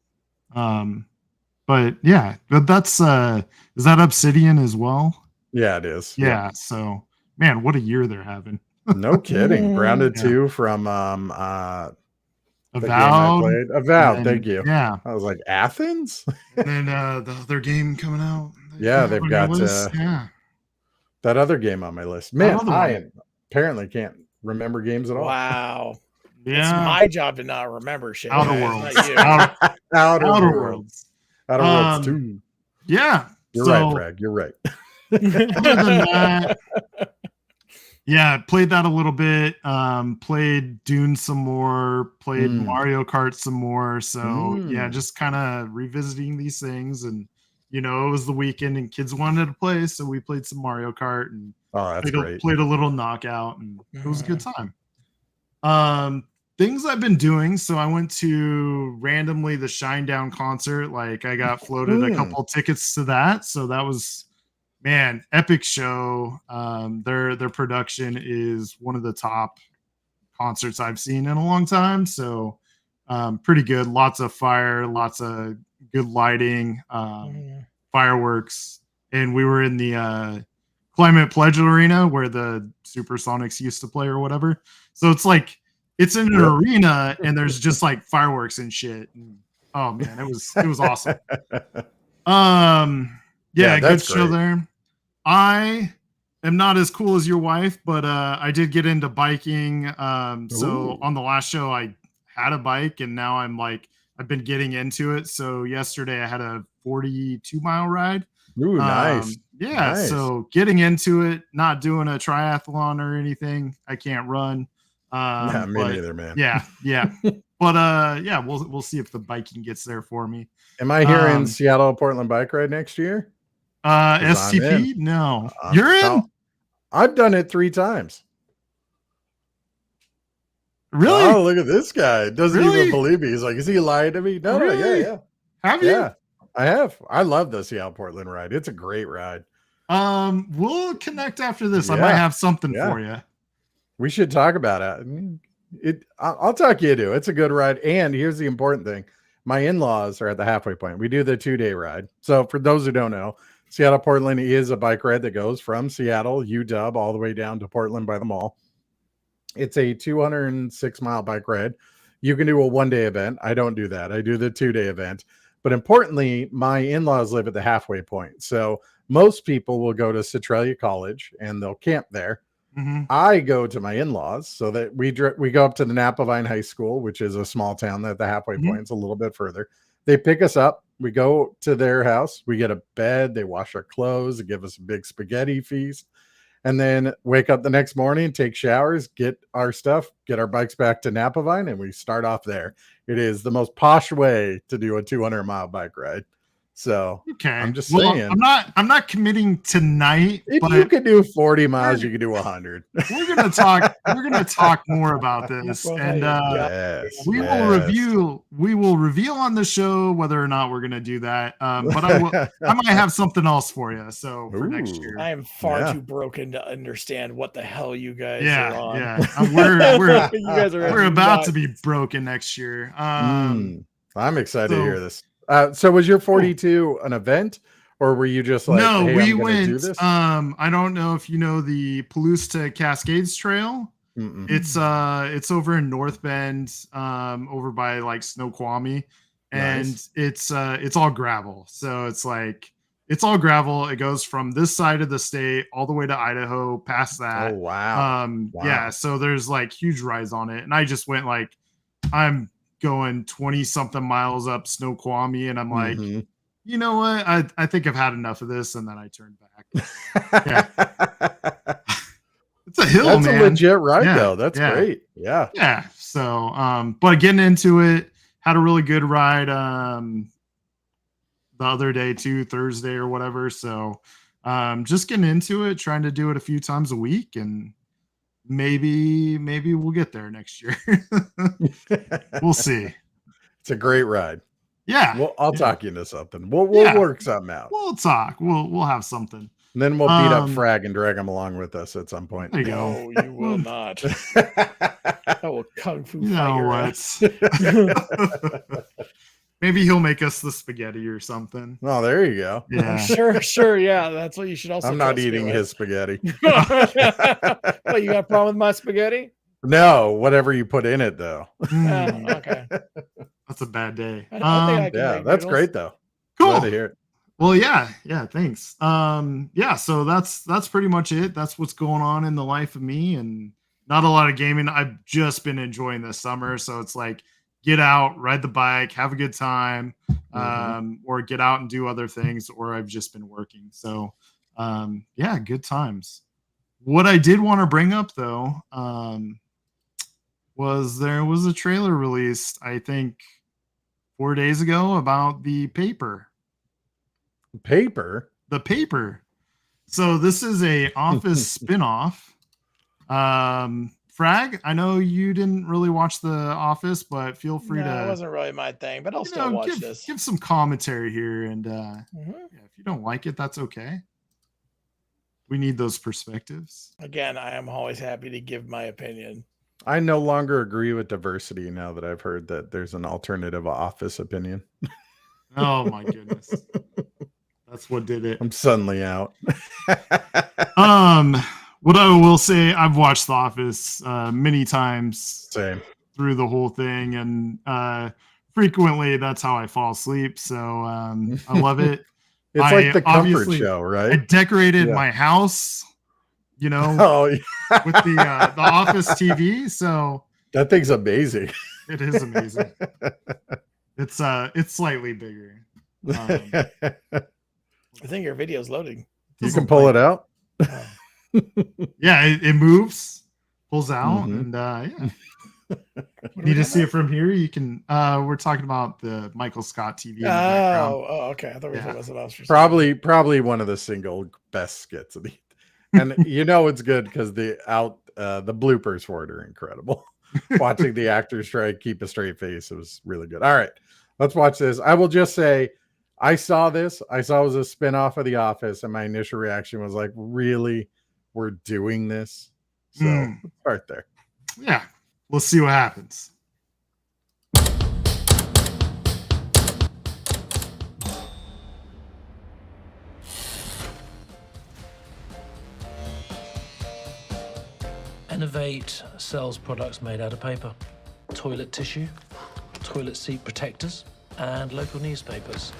But yeah, but that's is that Obsidian as well? Yeah, it is. Yeah. So man, what a year they're having. No kidding. Grounded Yeah. 2 from the game I Avowed. played. Avowed, and thank you. Yeah. I was like, Athens? And then the other game coming out. Yeah, they've on your got, list. Yeah. That other game on my list. Man, other I one. apparently can't remember games at all. Wow. It's Yeah. my job to not remember shit. Outer guys, Worlds. not you. Outer Outer Worlds. Worlds. Outer Worlds Um, 2. Yeah. You're so, right, Bragg. You're right. Other than that, yeah, played that a little bit. Played Dune some more. Played Mario Kart some more. So yeah, just kind of revisiting these things. And you know, it was the weekend and kids wanted to play, so we played some Mario Kart and Oh, that's great. played a little knockout, and it was a good time. Things I've been doing. So I went to randomly the Shinedown concert. Like I got floated a couple tickets to that. So that was, man, epic show. Their production is one of the top concerts I've seen in a long time. So pretty good. Lots of fire, lots of good lighting, fireworks. And we were in the Climate Pledge Arena where the Supersonics used to play or whatever. So it's like, it's in an arena and there's just like fireworks and shit. And, oh man, it was awesome. Yeah, good that's show great. there. I am not as cool as your wife, but I did get into biking. So Ooh. on the last show I had a bike and now I've been getting into it. So yesterday I had a 42-mile ride. Ooh, nice. Yeah, Nice. so getting into it, not doing a triathlon or anything. I can't run. Yeah, me but neither, man. Yeah. But yeah, we'll see if the biking gets there for me. Am I hearing Seattle Portland bike ride next year? 'Cause I'm STP? in. No. You're in? I've done it 3 times. Really? Oh, look at this guy. Doesn't Really? even believe me. He's like, is he lying to me? No, Really? yeah. Have you? Yeah, I have. I love the Seattle Portland ride. It's a great ride. We'll connect after this. I might Yeah. have something Yeah. for you. We should talk about it. I'll talk you into it. It's a good ride. And here's the important thing. My in-laws are at the halfway point. We do the 2-day ride. So for those who don't know, Seattle Portland is a bike ride that goes from Seattle, UW, all the way down to Portland by the mall. It's a 206-mile bike ride. You can do a 1-day event. I don't do that. I do the 2-day event. But importantly, my in-laws live at the halfway point. So most people will go to Centralia College and they'll camp there. Mhm. I go to my in-laws so that we go up to the Napa Vine High School, which is a small town at the halfway point. It's a little bit further. They pick us up We go to their house. We get a bed. They wash our clothes. They give us a big spaghetti feast. And then wake up the next morning, take showers, get our stuff, get our bikes back to Napavine, and we start off there. It is the most posh way to do a 200-mile bike ride. So Okay. I'm just Well, saying. I'm not committing tonight, If but you could do 40 miles, you could do 100. we're gonna talk more about this. Well, And Yes. we will reveal on the show whether or not we're gonna do that. But I might have something else for you. So for next Ooh. year. I am far Yeah. too broken to understand what the hell you guys are Yeah, on. yeah. We're You guys are we're about nuts. to be broken next year. I'm excited to so- hear this. So was your 42 an event, or were you just like, no, hey, we I'm gonna do went. this? I don't know if you know the Palouse to Cascades Trail. Mm-mm. It's over in North Bend, over by like Snoqualmie, and Nice. it's all gravel. So it's all gravel. It goes from this side of the state all the way to Idaho, past that. Oh wow. Yeah, Wow. so there's like huge rides on it, and I just went like, I'm going 20 something miles up Snoqualmie, and I'm like, Mhm. you know what? I think I've had enough of this, and then I turned back. It's a hill, That's man. a legit ride Yeah, though. That's yeah. great. Yeah. Yeah. So, but getting into it, had a really good ride the other day too, Thursday or whatever. So, just getting into it, trying to do it a few times a week, and maybe we'll get there next year. We'll see. It's a great ride. Yeah. Well, I'll Yeah. talk you into something. We'll Yeah. work something out. We'll talk. We'll have something. And then we'll beat up Um, Frag and drag him along with us at some point. There you go. No, you will not. I will kung fu You fight know your what? ass. Maybe he'll make us the spaghetti or something. Oh, there you go. Yeah. Sure. Yeah, that's what you should also. I'm not trust me eating with. his spaghetti. What, you got a problem with my spaghetti? No, whatever you put in it though. Mm, Okay. that's a bad day. I don't think I can Yeah, make that's noodles. great though. Cool. Glad to hear it. Well, yeah, thanks. Yeah, so that's pretty much it. That's what's going on in the life of me, and not a lot of gaming. I've just been enjoying this summer, so it's like get out, ride the bike, have a good time, or get out and do other things, or I've just been working. So yeah, good times. What I did want to bring up though, was there was a trailer released, I think 4 days ago, about the paper. Paper. The paper. So this is a Office spin-off. Frag, I know you didn't really watch The Office, but feel free No, it to wasn't really my thing, but I'll still watch this. give some commentary here. And Mhm. yeah, if you don't like it, that's okay. We need those perspectives. Again, I am always happy to give my opinion. I no longer agree with diversity now that I've heard that there's an alternative Office opinion. Oh my goodness. That's what did it. I'm suddenly out. What I will say, I've watched The Office many times Same. through the whole thing, and frequently that's how I fall asleep. So I love it. It's I like the comfort obviously- show, I right? decorated Yeah. my house, you know, Oh, yeah. with the Office TV. So That thing's amazing. it is amazing. It's slightly bigger. I think your video's loading. You can pull it out. Yeah, it moves, pulls out, Mhm. and yeah. What are we Need to talking see it about? from here. You can. We're talking about the Michael Scott TV. In the background. Oh, okay. I thought we were Yeah. talking about something else for a second. Probably one of the single best skits of the and you know it's good because the bloopers for it are incredible. Watching the actors try to keep a straight face, it was really good. All right, let's watch this. I will just say I saw this. I saw it was a spin-off of The Office, and my initial reaction was like, really? We're doing this? So Mm. let's start there. Yeah, let's see what happens. Innovate sells products made out of paper, toilet tissue, toilet seat protectors, and local newspapers.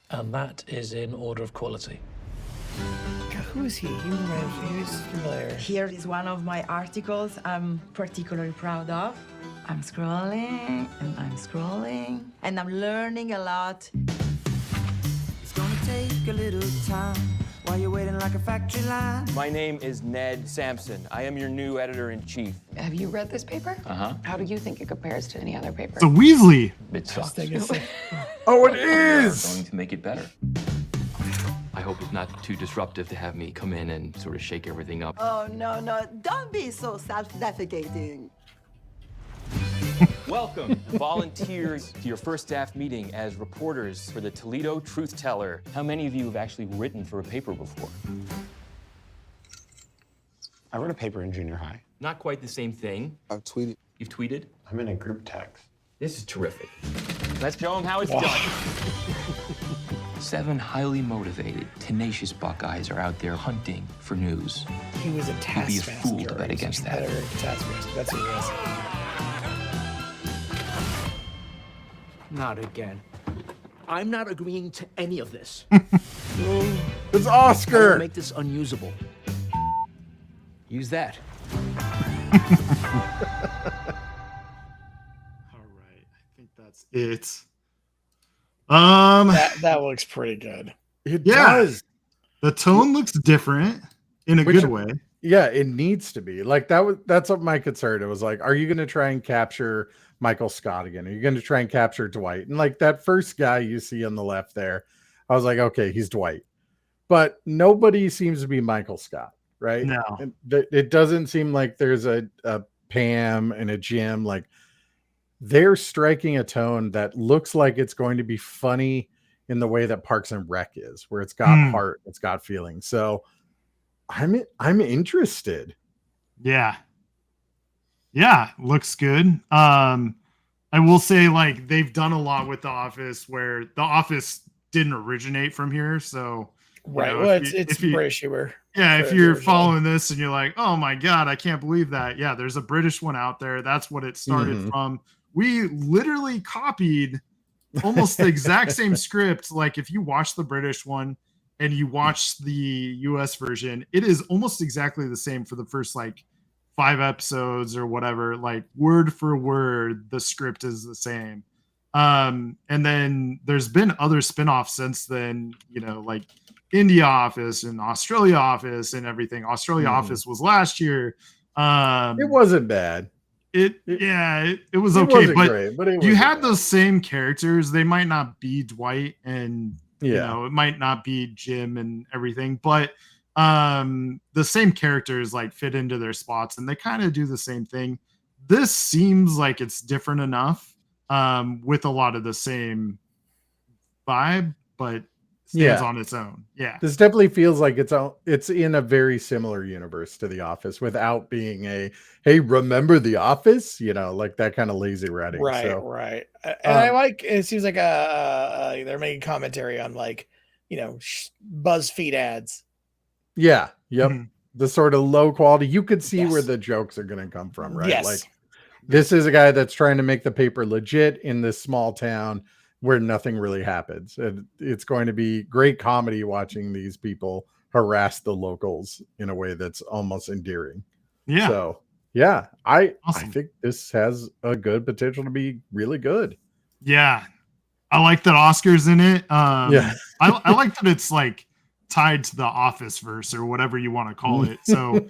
And that is in order of quality. God, who is he? He's familiar. Here is one of my articles I'm particularly proud of. I'm scrolling and I'm scrolling and I'm learning a lot. It's gonna take a little time while you're waiting like a factory line. My name is Ned Sampson. I am your new editor-in-chief. Have you read this paper? Uh-huh. How do you think it compares to any other paper? It's a Weasley. It sucks. Oh, it is! We are going to make it better. I hope it's not too disruptive to have me come in and sort of shake everything up. Oh, no, don't be so self-defecating. Welcome, volunteers, to your first staff meeting as reporters for the Toledo Truth Teller. How many of you have actually written for a paper before? I wrote a paper in junior high. Not quite the same thing. I've tweeted. You've tweeted? I'm in a group text. This is terrific. Let's show them how it's done. 7 highly motivated, tenacious Buckeyes are out there hunting for news. He was a You'd be a taskmaster. fool to bet against that. Taskmaster. That's who he was. Not again. I'm not agreeing to any of this. It's I Oscar. will make this unusable. Use that. All right, I think that's it. That looks pretty good. It Yeah. does. The tone looks different in a Which- good way. Yeah, it needs to be. Like that's what my concern. It was like, are you going to try and capture Michael Scott again? Are you going to try and capture Dwight? And like that first guy you see on the left there, I was like, okay, he's Dwight. But nobody seems to be Michael Scott, right? No. And it doesn't seem like there's a Pam and a Jim. Like they're striking a tone that looks like it's going to be funny in the way that Parks and Rec is, where it's got heart, it's got feeling. So I'm interested. Yeah. Yeah, looks good. I will say, like, they've done a lot with The Office where The Office didn't originate from here. So, Right. Well, it's British humor. Yeah, if you're following this and you're like, oh my God, I can't believe that. Yeah, there's a British one out there. That's what it started from. We literally copied almost the exact same script. Like, if you watch the British one and you watch the US version, it is almost exactly the same for the first like 5 episodes or whatever. Like word for word, the script is the same. And then there's been other spin-offs since then, you know, like India Office and Australia Office and everything. Australia Office was last year. It wasn't bad. It was okay, wasn't great, but it you wasn't had bad. those same characters. They might not be Dwight and you Yeah. know, it might not be Jim and everything, but the same characters like fit into their spots and they kind of do the same thing. This seems like it's different enough with a lot of the same vibe, but stands on its own. Yeah. This definitely feels like it's in a very similar universe to The Office without being a, hey, remember The Office? You know, like that kind of lazy writing. Right, So, right. And I like it. Seems like they're making commentary on like, you know, BuzzFeed ads. yeah. Yep. The sort of low quality, you could see where Yes. the jokes are going to come from, right? Yes. Like this is a guy that's trying to make the paper legit in this small town where nothing really happens. And it's going to be great comedy watching these people harass the locals in a way that's almost endearing. Yeah. So yeah, I Awesome. think this has a good potential to be really good. Yeah. I like that Oscar's in it. Yeah. I like that it's like tied to the Office verse or whatever you want to call it. So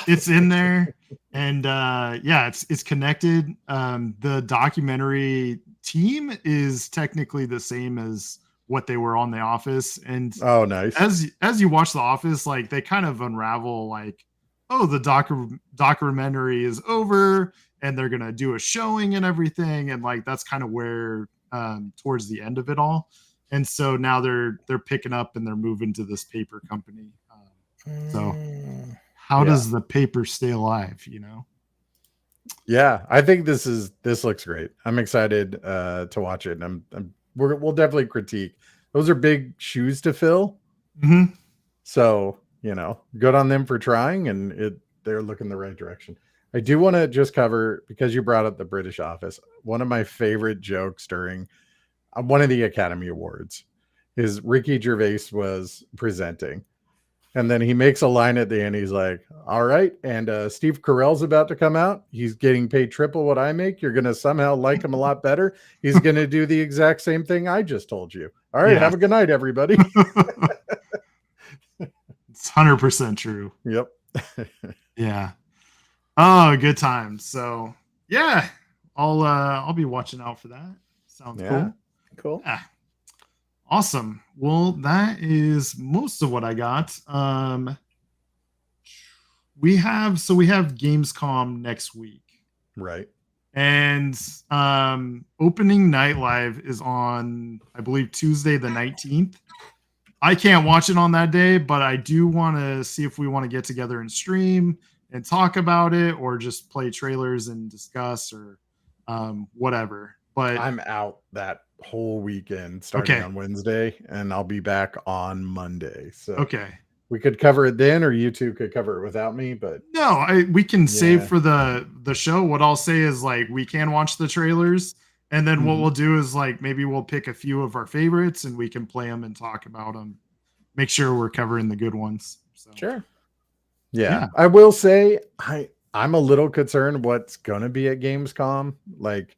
it's in there and yeah, it's connected. The documentary team is technically the same as what they were on The Office. And Oh, nice. as you watch The Office, like they kind of unravel like, oh, the documentary is over and they're gonna do a showing and everything. And like that's kind of where towards the end of it all. And so now they're picking up and they're moving to this paper company. So how does the paper stay alive, you know? Yeah, I think this looks great. I'm excited to watch it. And we'll definitely critique. Those are big shoes to fill. So, you know, good on them for trying and they're looking the right direction. I do want to just cover, because you brought up the British Office, one of my favorite jokes during one of the Academy Awards is Ricky Gervais was presenting And then he makes a line at the end. He's like, all right. And Steve Carell's about to come out. He's getting paid triple what I make. You're going to somehow like him a lot better. He's going to do the exact same thing I just told you. All right. Yeah. Have a good night, everybody. It's 100% true. Yep. Yeah. Oh, good times. So yeah, I'll be watching out for that. Sounds Cool. Yeah. Awesome. Well, that is most of what I got. We have Gamescom next week. Right. And opening night live is on, I believe, Tuesday the 19th. I can't watch it on that day, but I do want to see if we want to get together and stream and talk about it, or just play trailers and discuss, or whatever. But I'm out that whole weekend starting on Wednesday, and I'll be back on Monday. So we could cover it then, or you two could cover it without me. But no, we can save for the show. What I'll say is, like, we can watch the trailers, and then what we'll do is, like, maybe we'll pick a few of our favorites and we can play them and talk about them. Make sure we're covering the good ones. So. Sure. Yeah, I will say I'm a little concerned what's gonna be at Gamescom. Like,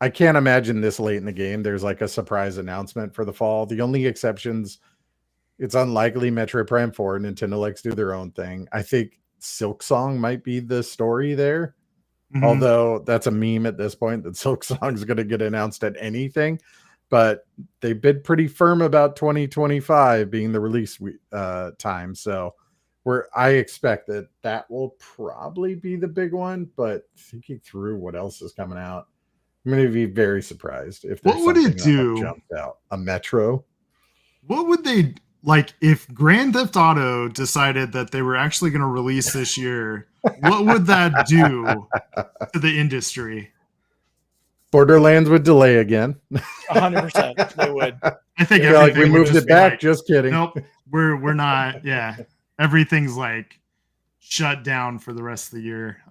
I can't imagine this late in the game there's like a surprise announcement for the fall. The only exceptions, it's unlikely Metroid Prime 4. Nintendo likes to do their own thing. I think Silk Song might be the story there. Although that's a meme at this point that Silk Song is going to get announced at anything. But they've been pretty firm about 2025 being the release time. So I expect that will probably be the big one. But thinking through what else is coming out, I'm going to be very surprised if there's what would it something do? That jumps out. A Metro. What would they like if Grand Theft Auto decided that they were actually going to release this year? What would that do to the industry? Borderlands would delay again. 100%. They would. I think like we moved it back. Like, just kidding. Nope, we're not. Yeah, everything's like shut down for the rest of the year.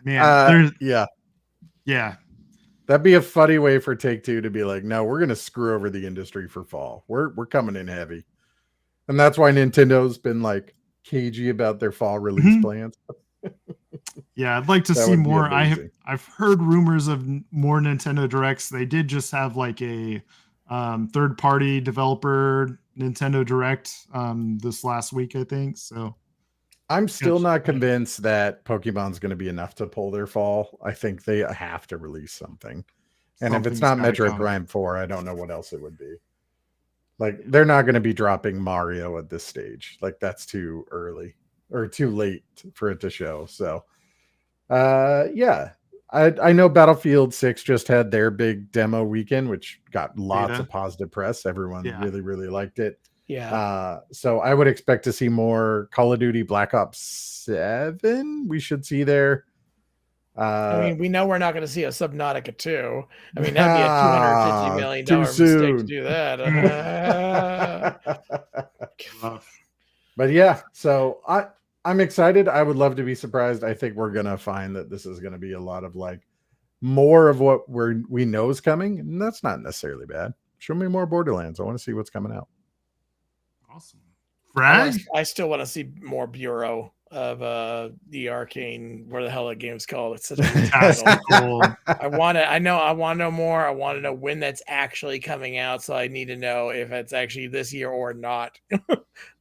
Man, yeah. That'd be a funny way for Take-Two to be like, no, we're going to screw over the industry for fall. We're coming in heavy. And that's why Nintendo's been like cagey about their fall release plans. Yeah, I'd like to see more. I've heard rumors of more Nintendo Directs. They did just have like a third-party developer Nintendo Direct this last week, I think. So I'm still not convinced that Pokemon's going to be enough to pull their fall. I think they have to release something. And if it's not Metroid Prime 4, I don't know what else it would be. Like, they're not going to be dropping Mario at this stage. Like, that's too early or too late for it to show. So, yeah. I know Battlefield 6 just had their big demo weekend, which got lots of positive press. Everyone really, really liked it. Yeah. So I would expect to see more Call of Duty Black Ops 7. We should see there. I mean, we know we're not going to see a Subnautica 2. I mean, that'd be a $250 million mistake to do that. But yeah, so I'm excited. I would love to be surprised. I think we're going to find that this is going to be a lot of like more of what we know is coming. And that's not necessarily bad. Show me more Borderlands. I want to see what's coming out. Awesome. Brad? I still want to see more Bureau of the Arcane, where the hell that game's called. It's such a cool. I want to know more. I want to know when that's actually coming out. So I need to know if it's actually this year or not.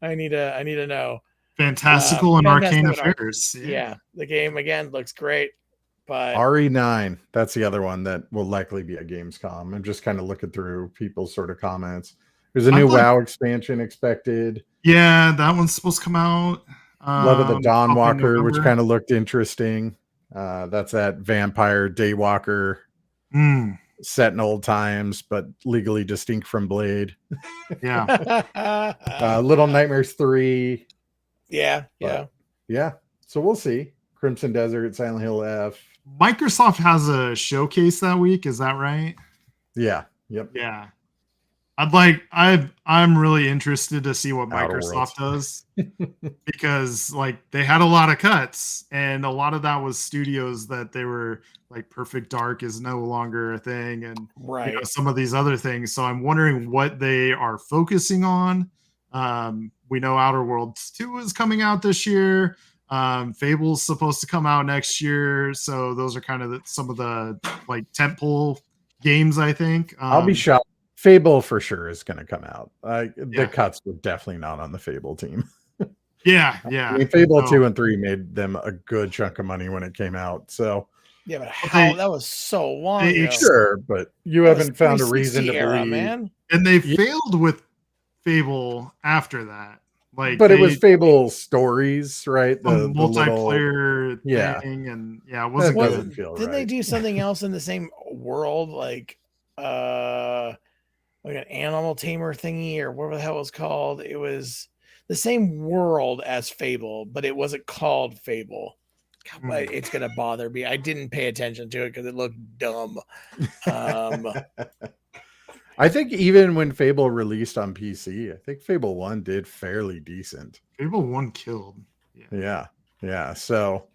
I need to know. Fantastical and Arcane Affairs. Yeah, the game again looks great. But RE9, that's the other one that will likely be at Gamescom. I'm just kind of looking through people's sort of comments. There's a new WoW expansion expected. Yeah, that one's supposed to come out. Blood of the Dawnwalker, which kind of looked interesting. That's that vampire daywalker set in old times, but legally distinct from Blade. Yeah. Little Nightmares 3. Yeah. So we'll see. Crimson Desert, Silent Hill F. Microsoft has a showcase that week. Is that right? Yeah. Yep. Yeah. I'm really interested to see what Microsoft does because like they had a lot of cuts and a lot of that was studios that they were like Perfect Dark is no longer a thing and some of these other things. So I'm wondering what they are focusing on. We know Outer Worlds 2 is coming out this year. Fable's supposed to come out next year. So those are kind of some of the like tentpole games, I think. I'll be shocked. Fable for sure is going to come out. The cuts were definitely not on the Fable team. Yeah. I mean, Fable 2 and 3 made them a good chunk of money when it came out. So yeah, but how that was so long ago. Sure, but you haven't found a reason to era, believe. man. And they failed with Fable after that. Like, but it was Fable stories, right? The multiplayer thing, and it wasn't good. Didn't they do something else in the same world, like an animal tamer thingy or whatever the hell it was called? It was the same world as Fable, but it wasn't called Fable. But it's gonna bother me. I didn't pay attention to it because it looked dumb. I think even when Fable released on PC, I think Fable 1 did fairly decent. Fable 1 killed. Yeah. So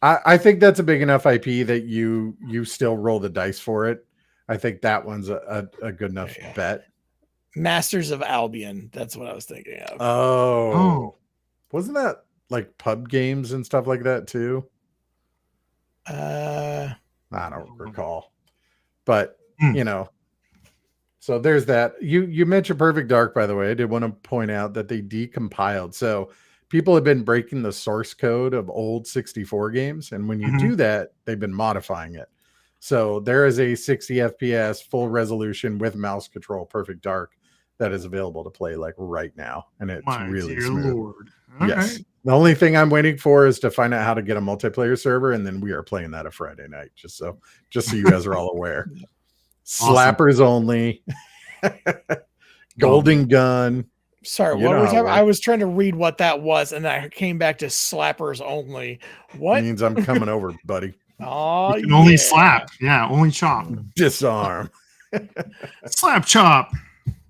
I think that's a big enough IP that you still roll the dice for it. I think that one's a good enough bet. Masters of Albion. That's what I was thinking of. Oh. Wasn't that like pub games and stuff like that too? I don't recall. But so there's that. You mentioned Perfect Dark, by the way. I did want to point out that they decompiled. So people have been breaking the source code of old 64 games, and when you do that, they've been modifying it. So there is a 60 FPS full resolution with mouse control Perfect Dark that is available to play like right now, and it's really smooth. Lord. Yes. The only thing I'm waiting for is to find out how to get a multiplayer server, and then we are playing that a Friday night. Just so you guys are all aware. Awesome. Slappers only. Golden Gun. Sorry, what were we talking about? I was trying to read what that was, and I came back to slappers only. What it means I'm coming over, buddy. Oh, you can only slap. Yeah, only chop. Disarm. Slap chop.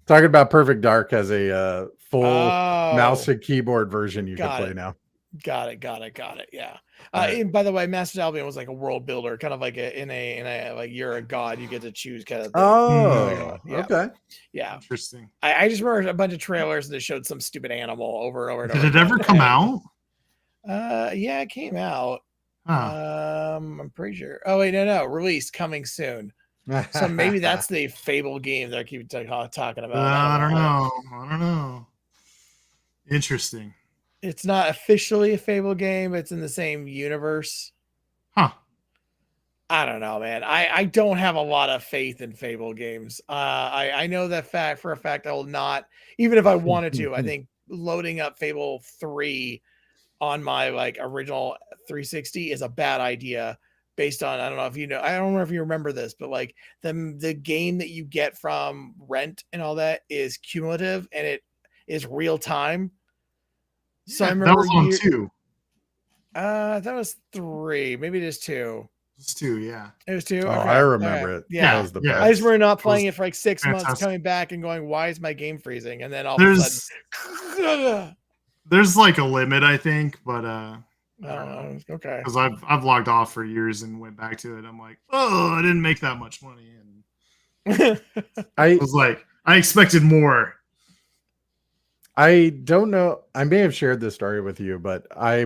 Talking about Perfect Dark has a full mouse and keyboard version you can play now. Got it. Yeah. And by the way, Masters of Albion was like a world builder, kind of like in a like you're a god, you get to choose kind of thing. Okay. Yeah. Interesting. I just remember a bunch of trailers that showed some stupid animal over and over and over. Did it ever come out? Yeah, it came out. I'm pretty sure. Oh wait, no, release coming soon. So maybe that's the Fable game that I keep talking about. I don't know. Interesting. It's not officially a Fable game, but it's in the same universe. Huh. I don't know, man. I don't have a lot of faith in Fable games. I know that for a fact I will not, even if I wanted to. I think loading up Fable 3 on my like original 360 is a bad idea. Based on, I don't know if you know, I don't know if you remember this, but like the game that you get from rent and all that is cumulative and it is real time. So I remember that was on 2. That was 3, maybe it is 2. It's 2, yeah. It was 2. Oh, I remember it. Yeah, that was the best. I just remember not playing it for like 6 months, coming back and going, "Why is my game freezing?" And then all of a sudden, there's like a limit, I think, but okay. Because I've logged off for years and went back to it. I'm like, oh, I didn't make that much money, and I was like, I expected more. I don't know. I may have shared this story with you, but I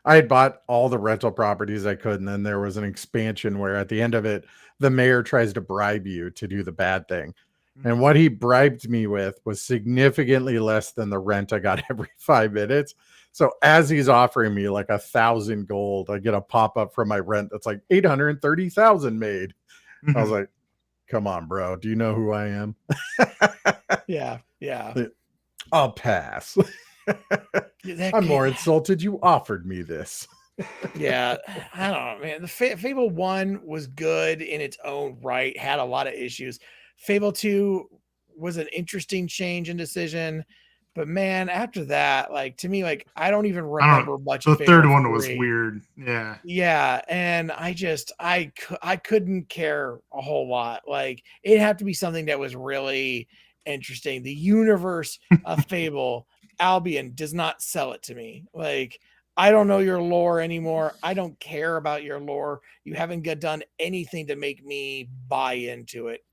had bought all the rental properties I could, and then there was an expansion where at the end of it, the mayor tries to bribe you to do the bad thing. And what he bribed me with was significantly less than the rent I got every 5 minutes. So as he's offering me like 1,000 gold, I get a pop-up from my rent that's like 830,000 made. I was like, come on, bro. Do you know who I am? Yeah. I'll pass. I'm more insulted you offered me this. Yeah, I don't know, man. The Fable 1 was good in its own right, had a lot of issues. Fable 2 was an interesting change in decision, but man, after that, like to me, like I don't even remember much. The third one was weird. Yeah, and I couldn't care a whole lot. Like it had to be something that was really interesting. The universe of Fable Albion does not sell it to me. Like I don't know your lore anymore. I don't care about your lore. You haven't done anything to make me buy into it.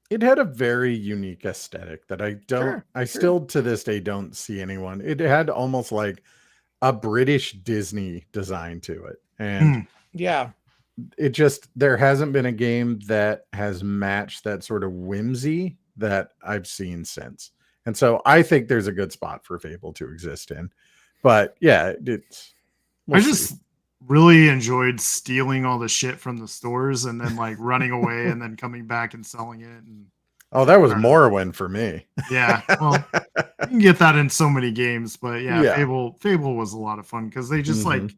It had a very unique aesthetic that I still to this day don't see anyone. It had almost like a British Disney design to it. And Yeah. it just, there hasn't been a game that has matched that sort of whimsy that I've seen since. And so I think there's a good spot for Fable to exist in. But yeah, it's, I just really enjoyed stealing all the shit from the stores and then like running away and then coming back and selling it. And oh, that was Morrowind for me. yeah, well, you can get that in so many games, but yeah, Yeah. Fable was a lot of fun because they just Mhm. like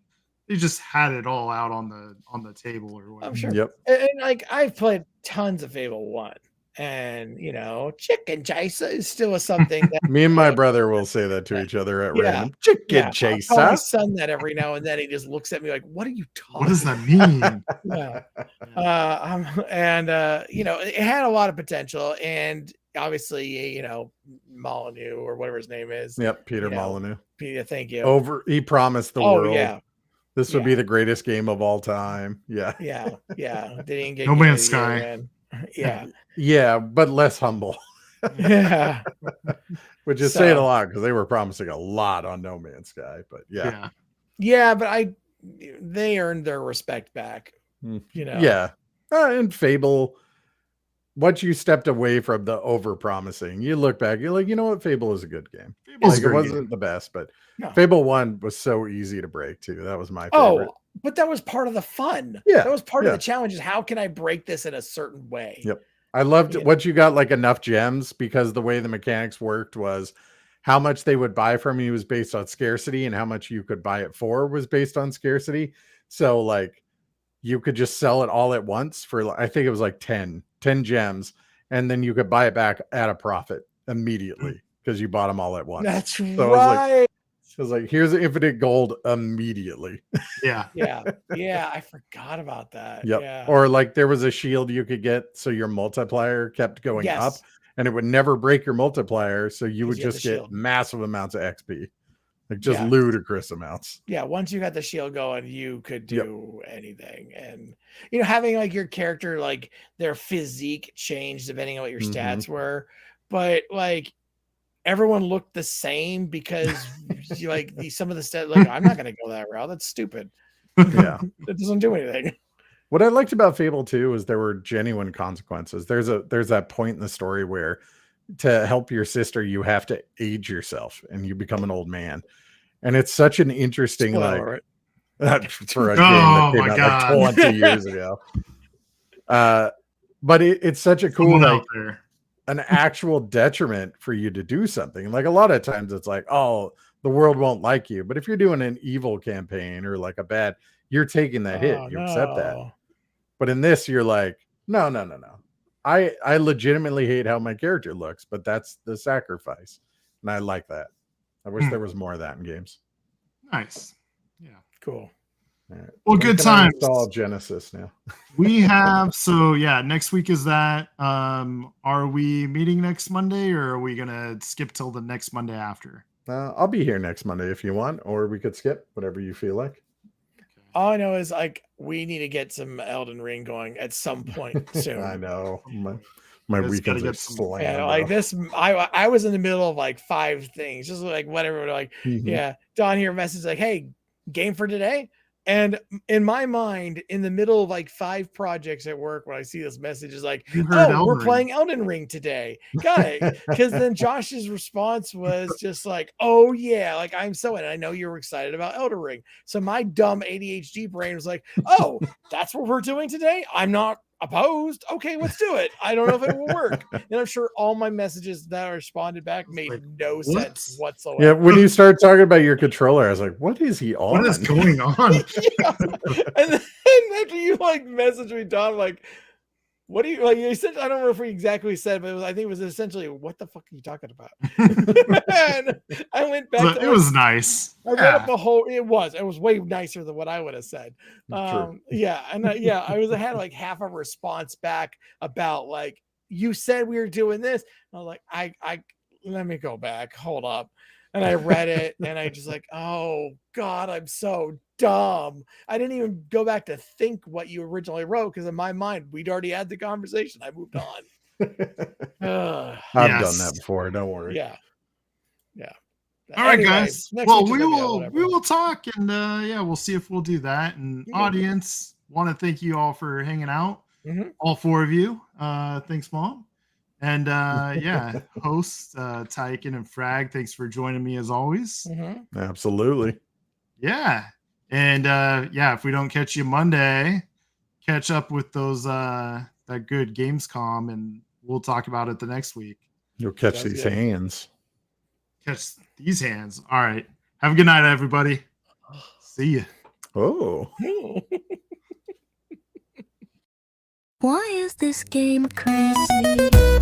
they just had it all out on the table or whatever. I'm sure. Yep. And like I've played tons of Fable 1. And you know, chicken chaser is still something that Me and my brother will say that to each other at random. Chicken yeah. I tell chaser. my son that every now and then. He just looks at me like, "What are you talking? What does that mean?" Yeah. You know, it had a lot of potential, and obviously, you know, Molyneux or whatever his name is. Yep, Peter you know, Molyneux. Peter, thank you. He promised the Oh, world. yeah. This would be the greatest game of all time. Yeah. Yeah. Didn't get No Game of Man's the Year, Sky. man. Yeah. Yeah, but less humble. Yeah. Which is saying a lot because they were promising a lot on No Man's Sky. But yeah. Yeah, but they earned their respect back. You know. Yeah. And Fable, once you stepped away from the over promising, you look back, you're like, you know what? Fable is a good game. Fable's Like, a it great wasn't game. the best, but No. Fable 1 was so easy to break too. That was my favorite. Oh, but that was part of the fun. Yeah, That was part of yeah. the challenge is how can I break this in a certain way? Yep. I loved Yeah. once you got like enough gems because the way the mechanics worked was how much they would buy from you was based on scarcity and how much you could buy it for was based on scarcity. So like you could just sell it all at once for I think it was like 10 gems and then you could buy it back at a profit immediately because you bought them all at once. That's So right. I was like, here's infinite gold immediately. Yeah. Yeah, I forgot about that. Yep. Yeah. Or like there was a shield you could get so your multiplier kept going Yes. up and it would never break your multiplier. So you would 'Cause you had just the get shield. massive amounts of XP, like just Yeah. ludicrous amounts. Yeah, once you got the shield going, you could do anything. And you know, having like your character, like their physique changed depending on what your stats were, but like everyone looked the same because like some of the stats, like I'm not gonna go that route. That's stupid. Yeah. It doesn't do anything. What I liked about Fable 2 is there were genuine consequences. There's that point in the story where to help your sister, you have to age yourself and you become an old man. And it's such an interesting Spoiler like for a game that came out like 20 years ago. But it's such a cool Someone like out there. an actual detriment for you to do something. Like a lot of times it's like, oh, the world won't like you. But if you're doing an evil campaign or like a bad, you're taking that hit. You accept that. No. But in this, you're like, no. I legitimately hate how my character looks, but that's the sacrifice. And I like that. I wish there was more of that in games. Nice. Yeah. Cool. All right. Well, When good can I times. install Genesis now. We have next week is that. Are we meeting next Monday or are we gonna skip till the next Monday after? I'll be here next Monday if you want, or we could skip whatever you feel like. All I know is like we need to get some Elden Ring going at some point soon. I know. My Just weekends gotta are get some- slammed. Yeah, like up. this, I was in the middle of like 5 things, just like whatever. Like, Mhm. yeah, Don here message like, "Hey, game for today." And in my mind, in the middle of like 5 projects at work, when I see this message, is like, You heard "Oh, we're Elden Ring. playing Elden Ring today." Got it? Because then Josh's response was just like, "Oh yeah, like I'm so in. I know you're excited about Elden Ring." So my dumb ADHD brain was like, "Oh, that's what we're doing today. I'm not opposed. Okay, let's do it. I don't know if it will work." And I'm sure all my messages that I responded back made no sense whatsoever. Yeah, when you start talking about your controller, I was like, "What is he on? What is going on? Yeah. And then after you like message me, Don, like, what do you like? You said, I don't remember if we exactly said, but I think it was essentially, "What the fuck are you talking about?" And I went back. It was nice. I read up the whole. It was way nicer than what I would have said. Yeah, and I had like half a response back about like, "You said we were doing this." I was like, I let me go back. Hold up. And I read it and I just like, "Oh God, I'm so dumb." I didn't even go back to think what you originally wrote because in my mind, we'd already had the conversation. I moved on. I've done that before. Don't worry. Yeah. All right, Anyway, guys. next Well, week we is gonna be will whatever. talk, and yeah, we'll see if we'll do that. And audience, want to thank you all for hanging out. All 4 of you. Thanks, Mom. And yeah, hosts Tyken and Frag. Thanks for joining me as always. Absolutely. Yeah, and yeah, if we don't catch you Monday, catch up with those that good Gamescom, and we'll talk about it the next week. You'll catch these hands. Catch these hands. All right. Have a good night, everybody. See ya. Oh. Why is this game crazy?